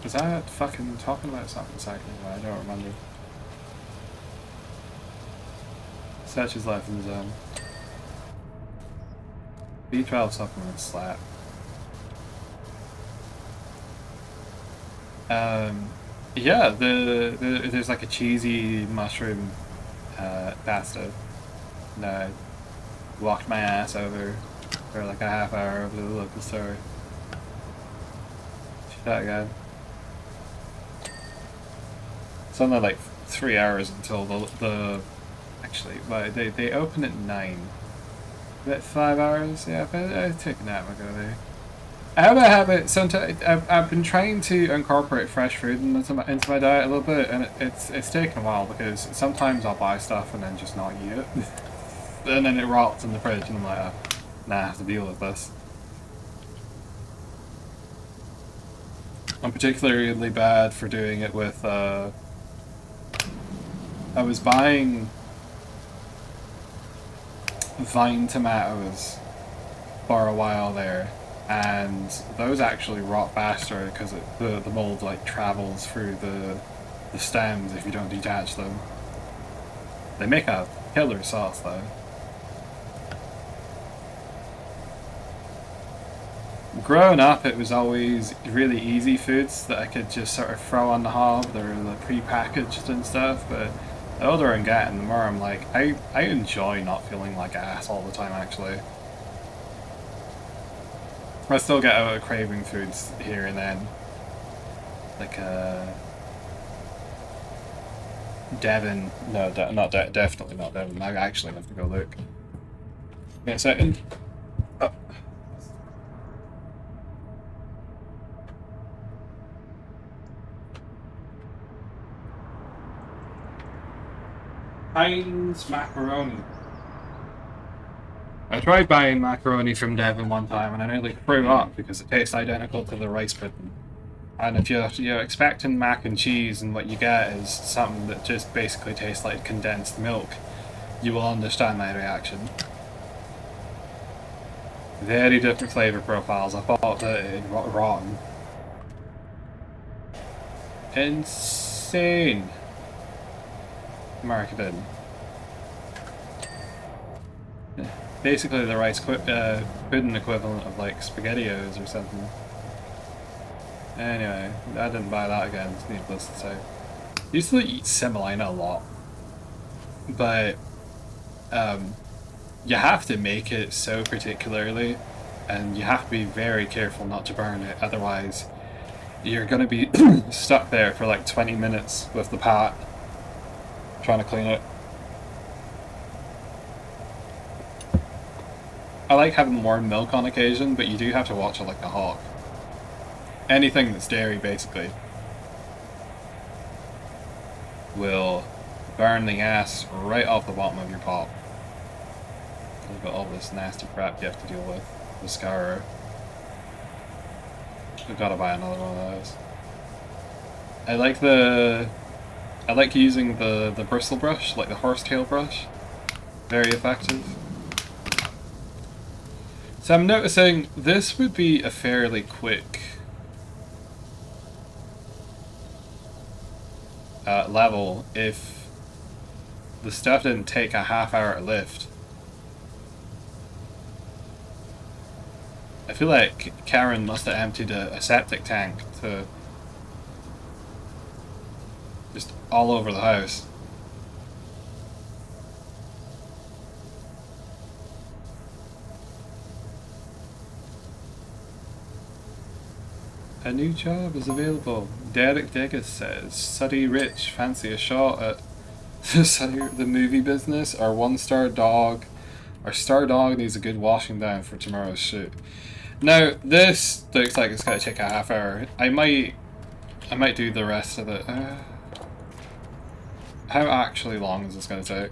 Was I fucking talking about something a second ago? I don't remember. Search is life in the zone. B12 supplement slap. Yeah, there's like a cheesy mushroom pasta. And I walked my ass over for like a half hour over to the local store. That again. It's only like 3 hours until the actually, well, they open at 9. About 5 hours? Yeah, I'll take a nap and go there. I have a habit, sometimes I've been trying to incorporate fresh food into my diet a little bit, and it's taken a while because sometimes I'll buy stuff and then just not eat it. And then it rots in the fridge and I'm like, oh, nah, I have to deal with this. I'm particularly bad for doing it with, I was buying vine tomatoes for a while there, and those actually rot faster because the mold like travels through the stems if you don't detach them. They make a killer sauce though. Growing up, it was always really easy foods that I could just sort of throw on the hob. They're like pre-packaged and stuff, but the older I'm getting, the more I'm like, I enjoy not feeling like ass all the time, actually. I still get out of craving foods here and then. Like, Devon. No, definitely not Devon. I actually have to go look. Give me a second. Oh. Heinz macaroni. I tried buying macaroni from Devon one time and I nearly threw up because it tastes identical to the rice pudding. And if you're expecting mac and cheese and what you get is something that just basically tastes like condensed milk, you will understand my reaction. Very different flavour profiles. I thought that it was rotten. Insane. America did. Basically the rice pudding equivalent of like SpaghettiOs or something. Anyway, I didn't buy that again, it's needless to say. I used to eat semolina a lot. But you have to make it so particularly, and you have to be very careful not to burn it, otherwise you're going to be stuck there for like 20 minutes with the pot trying to clean it. I like having warm milk on occasion, but you do have to watch it like a hawk. Anything that's dairy, basically, will burn the ass right off the bottom of your pot. You've got all this nasty crap you have to deal with. The scourer. I've got to buy another one of those. I like using the bristle brush, like the horsetail brush. Very effective. So I'm noticing this would be a fairly quick level if the stuff didn't take a half-hour to lift. I feel like Karen must have emptied a septic tank to just all over the house. A new job is available. Derek Degas says, Suddy Rich, fancy a shot at the movie business? Our one-star dog. Our star dog needs a good washing down for tomorrow's shoot. Now, this looks like it's going to take a half hour. I might do the rest of it. How actually long is this going to take?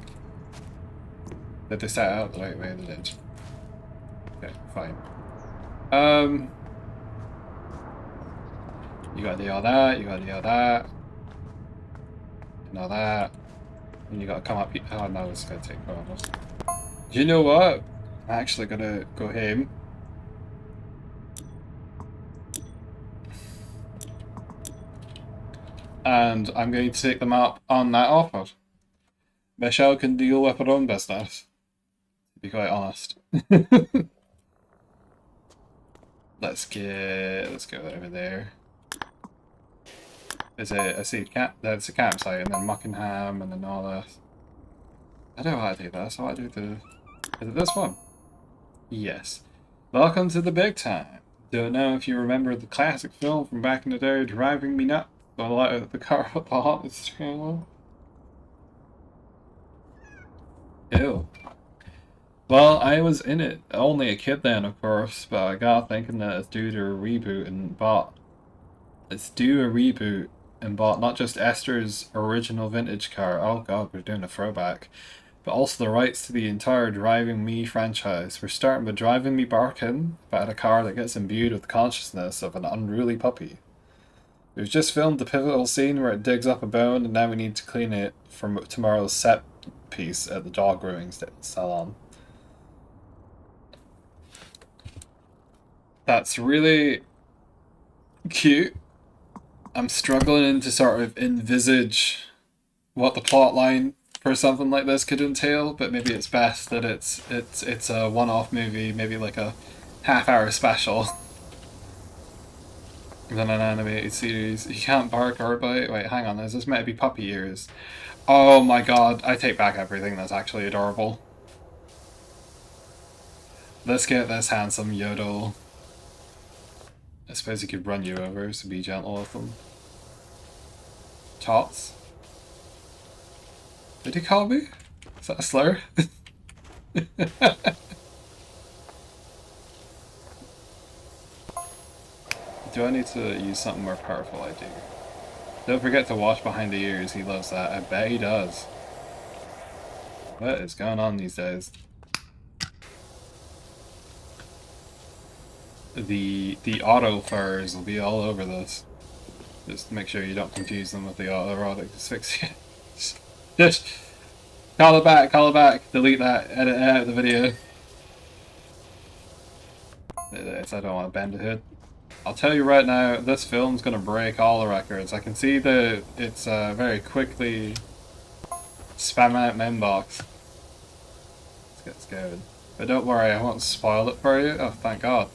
Did they set it out the right way? They did. Okay, fine. You gotta do all that, you gotta do all that. And all that. And you gotta come up here. Oh no, it's gonna take forever. You know what? I'm actually gonna go home. And I'm going to take them up on that offer. Michelle can deal with her own business, to be quite honest. Let's go over there. There's there's a campsite, and then Muckingham, and then all this. I don't know how to do this. How do I do is it this one? Yes. Welcome to the big time. Don't know if you remember the classic film from back in the day, Driving Me Nuts. The car up the hottest trailer. Ew. Well, I was in it. Only a kid then, of course, but I got thinking that it's due to a reboot and bought. Let's do a reboot and bought not just Esther's original vintage car. Oh god, we're doing a throwback. But also the rights to the entire Driving Me franchise. We're starting with Driving Me Barkin, but a car that gets imbued with the consciousness of an unruly puppy. We've just filmed the pivotal scene where it digs up a bone, and now we need to clean it for tomorrow's set piece at the dog grooming salon. That's really cute. I'm struggling to sort of envisage what the plot line for something like this could entail, but maybe it's best that it's a one-off movie, maybe like a half-hour special. Than an animated series. You can't bark or bite. Wait, hang on, is this meant to be puppy ears? Oh my god, I take back everything, that's actually adorable. Let's get this handsome Yodel. I suppose he could run you over, so be gentle with them. Tots? Did he call me? Is that a slur? Do I need to use something more powerful? I do. Don't forget to wash behind the ears, he loves that. I bet he does. What is going on these days? The auto furs will be all over this. Just make sure you don't confuse them with the autoerotic asphyxia. Just call it back, delete that, edit out the video. I don't want to bend the hood. I'll tell you right now, this film's gonna break all the records. I can see that it's very quickly spam out my inbox. Let's get going. But don't worry, I won't spoil it for you. Oh, thank God.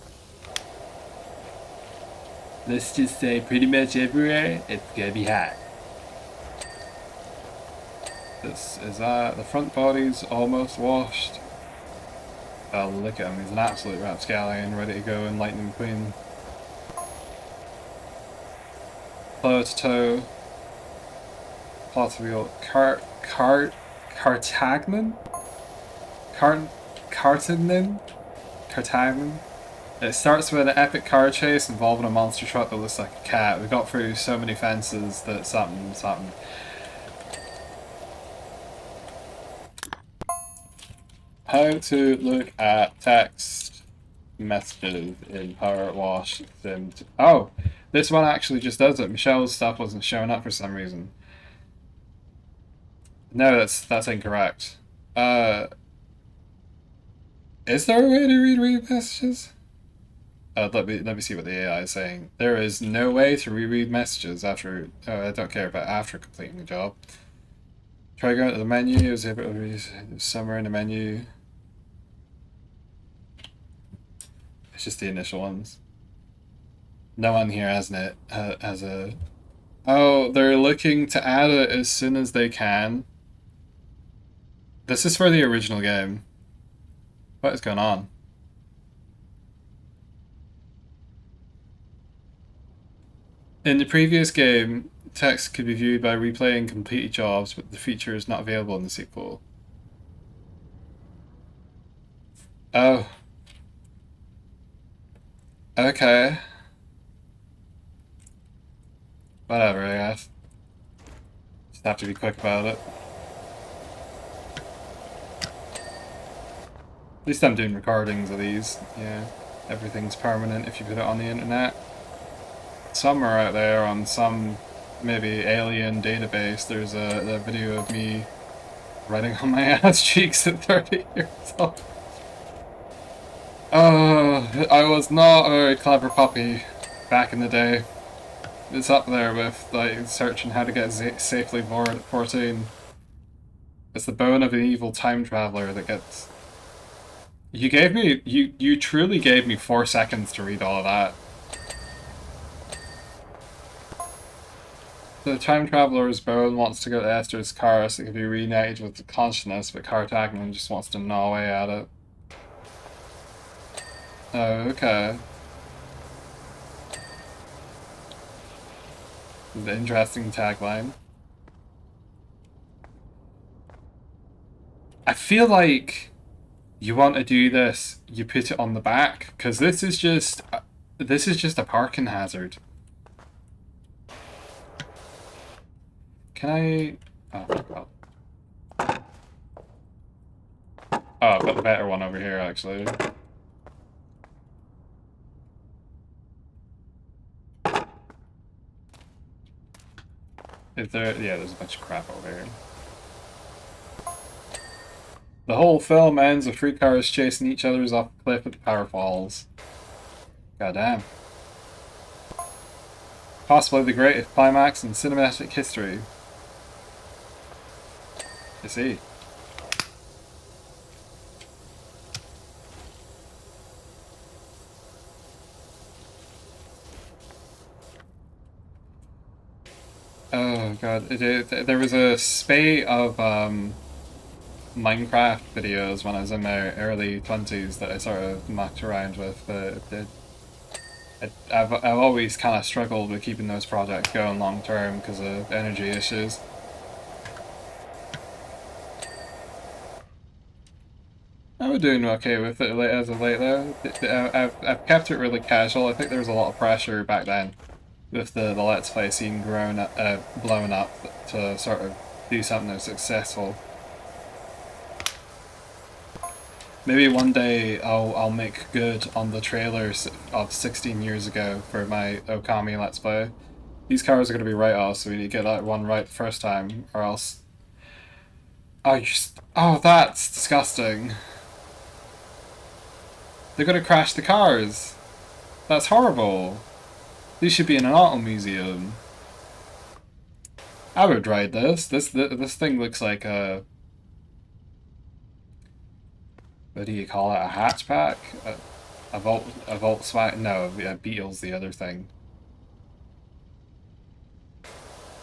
Let's just say pretty much everywhere, it's gonna be hot. This is the front body's almost washed. Oh, look at him, he's an absolute rapscallion, ready to go in Lightning McQueen. Plow to toe. Plot to wheel. Cartagnan? Cartagnan? It starts with an epic car chase involving a monster truck that looks like a cat. We got through so many fences that something. How to look at text messages in Power Wash Sim. Oh, This one actually just does it. Michelle's stuff wasn't showing up for some reason. No, that's incorrect. Is there a way to reread messages? Let me see what the AI is saying. There is no way to reread messages after. I don't care about after completing the job. Try going to the menu. Is able to read somewhere in the menu. It's just the initial ones. No one here has it as a. Oh, they're looking to add it as soon as they can. This is for the original game. What is going on? In the previous game, text could be viewed by replaying completed jobs, but the feature is not available in the sequel. Oh. Okay. Whatever, I guess. Just have to be quick about it. At least I'm doing recordings of these. Yeah. Everything's permanent if you put it on the internet. Somewhere out there on some maybe alien database, there's a video of me writing on my ass cheeks at 30 years old. I was not a very clever puppy back in the day. It's up there with like searching how to get safely bored at 14. It's the bone of an evil time traveler that gets. You truly gave me 4 seconds to read all of that. The time traveler's bone wants to go to Esther's car so it can be reunited with the consciousness, but Cartagnan just wants to gnaw away at it. Oh, okay. The interesting tagline. I feel like you want to do this, you put it on the back, because this is just a parking hazard. Can I? Oh my god. Oh, I've got the better one over here actually. Is there? Yeah, there's a bunch of crap over here. The whole film ends with 3 cars chasing each other off a cliff at the power falls. Goddamn. Possibly the greatest climax in cinematic history. I see. Oh god, there was a spate of Minecraft videos when I was in my early 20s that I sort of mucked around with, but I've always kind of struggled with keeping those projects going long term because of energy issues. I'm doing okay with it as of late though. I've kept it really casual. I think there was a lot of pressure back then with the Let's Play scene blowing up to sort of do something that's successful. Maybe one day I'll make good on the trailers of 16 years ago for my Okami Let's Play. These cars are going to be write-offs, so we need to get that one right the first time, or else... Oh, that's disgusting. They're going to crash the cars. That's horrible. These should be in an auto museum. I would ride this. This thing looks like a... What do you call it? A hatchback? A Volkswagen? No, a Beetle's the other thing.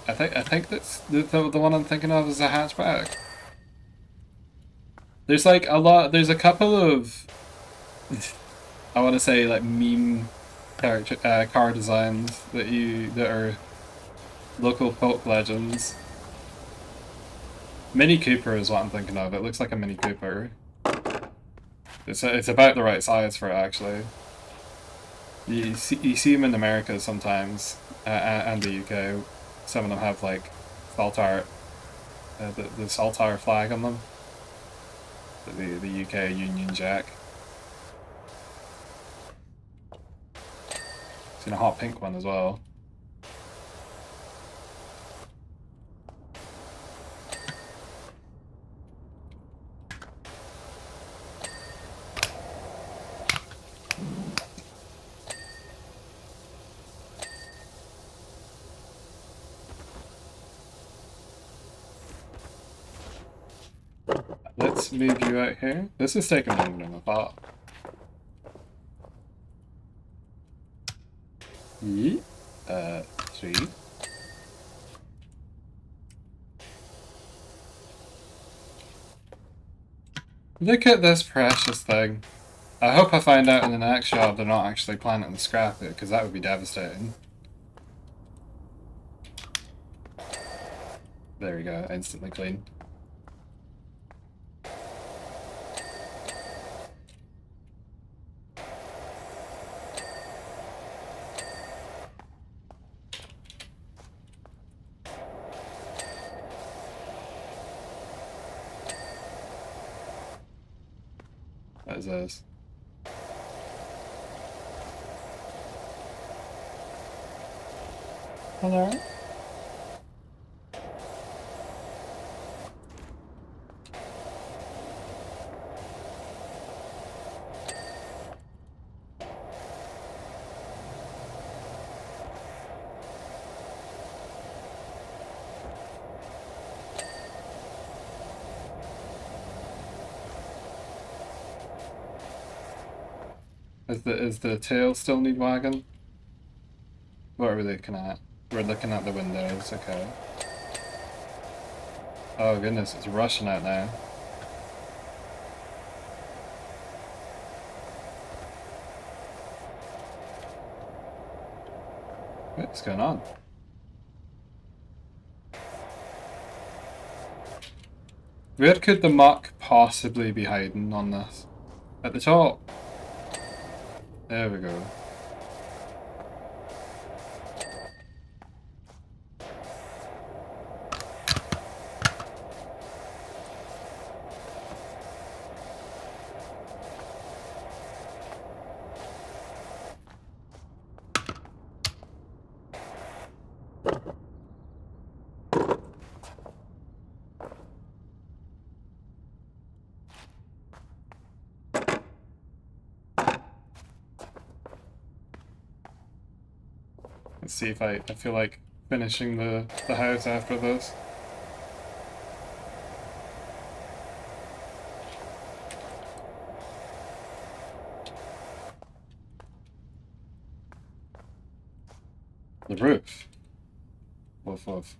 I think that's the one I'm thinking of is a hatchback. There's like a lot. There's a couple of I want to say like meme character car designs that are local folk legends. Mini Cooper is what I'm thinking of. It looks like a Mini Cooper. It's about the right size for it actually. You see them in America sometimes, and the UK. Some of them have like Saltire, the Saltire flag on them. The UK Union Jack. Seen a hot pink one as well. Let's move you out here. This is taking longer than I thought. Yeet. 3. Look at this precious thing. I hope I find out in the next job they're not actually planning to scrap it, because that would be devastating. There we go, instantly clean. What is this? Hello? Is the tail still need wagging? What are we looking at? We're looking at the windows, okay. Oh goodness, it's rushing out now. What's going on? Where could the muck possibly be hiding on this? At the top. There we go. Let's see if I feel like finishing the house after this. The roof. Woof woof.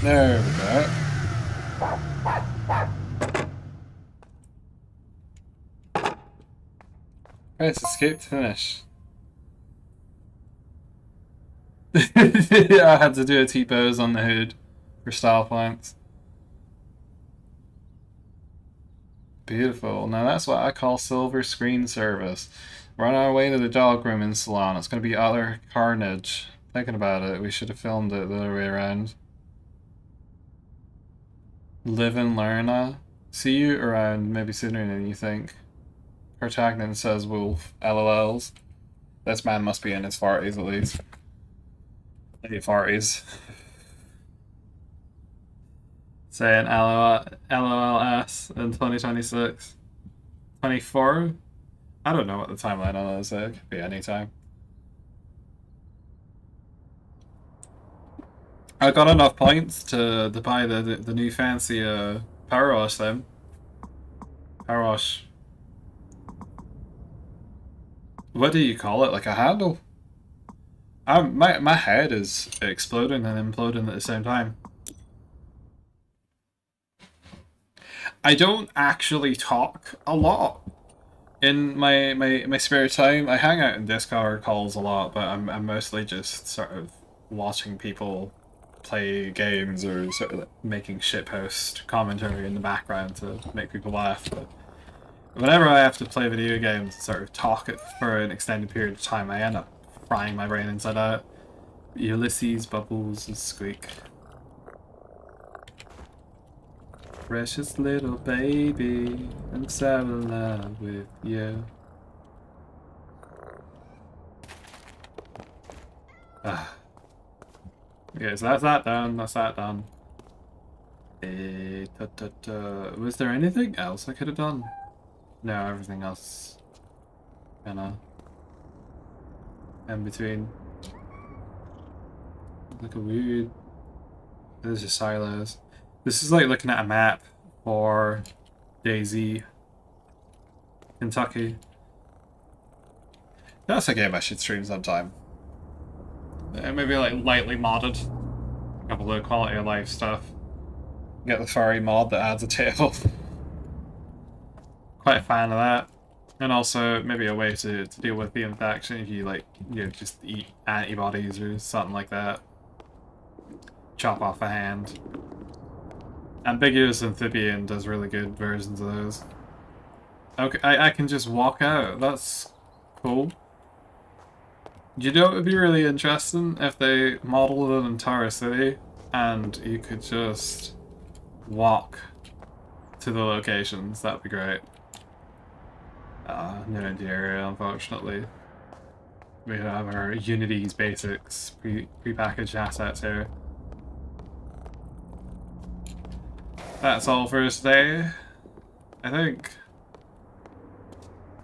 There we go. Right, it's escape to finish. I had to do a T-pose on the hood for style points. Beautiful. Now that's what I call silver screen service. We're on our way to the dog grooming salon. It's going to be utter carnage. Thinking about it, we should have filmed it the other way around. Live and learn. See you around maybe sooner than you think. Protagonist says wolf. LOLs. This man must be in his 40s at least. Late 40s. Saying LOLS in 2026. 24? I don't know what the timeline on that is. It could be any time. I got enough points to buy the new fancy power wash then. Power wash. What do you call it? Like a handle? My head is exploding and imploding at the same time. I don't actually talk a lot in my spare time. I hang out in Discord calls a lot, but I'm mostly just sort of watching people play games or sort of like making shitpost commentary in the background to make people laugh. But
Whenever I have to play video games and sort of talk it for an extended period of time, I end up frying my brain inside out. Ulysses, Bubbles, and Squeak. Precious little baby, I'm so in love with you. Ah. Okay, so that's that done. That's that done. Was there anything else I could have done? No, everything else kinda in between. Look at weird. There's just silos. This is like looking at a map for DayZ, Kentucky. That's a game I should stream sometime. Maybe like lightly modded. A couple of quality of life stuff. Get the furry mod that adds a tail. Quite a fan of that. And also maybe a way to deal with the infection if you like, you know, just eat antibodies or something like that. Chop off a hand. Ambiguous Amphibian does really good versions of those. Okay, I can just walk out. That's cool. Do you know what would be really interesting if they modeled an entire city and you could just walk to the locations? That'd be great. No interior, unfortunately. We have our Unity's basics pre-packaged assets here. That's all for us today, I think.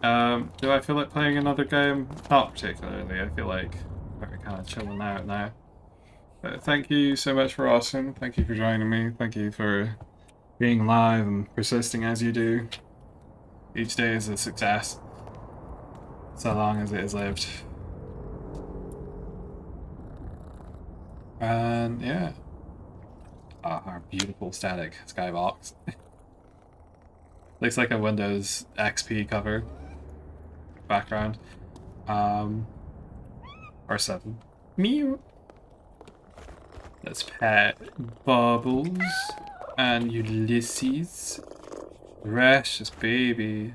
Do I feel like playing another game? Not particularly. I feel like we're kind of chilling out now. But thank you so much for watching. Thank you for joining me. Thank you for being live and persisting as you do. Each day is a success, so long as it is lived. And yeah, our beautiful static skybox. Looks like a Windows XP cover background. Or 7. Mew. Let's pet Bubbles and Ulysses. Precious baby.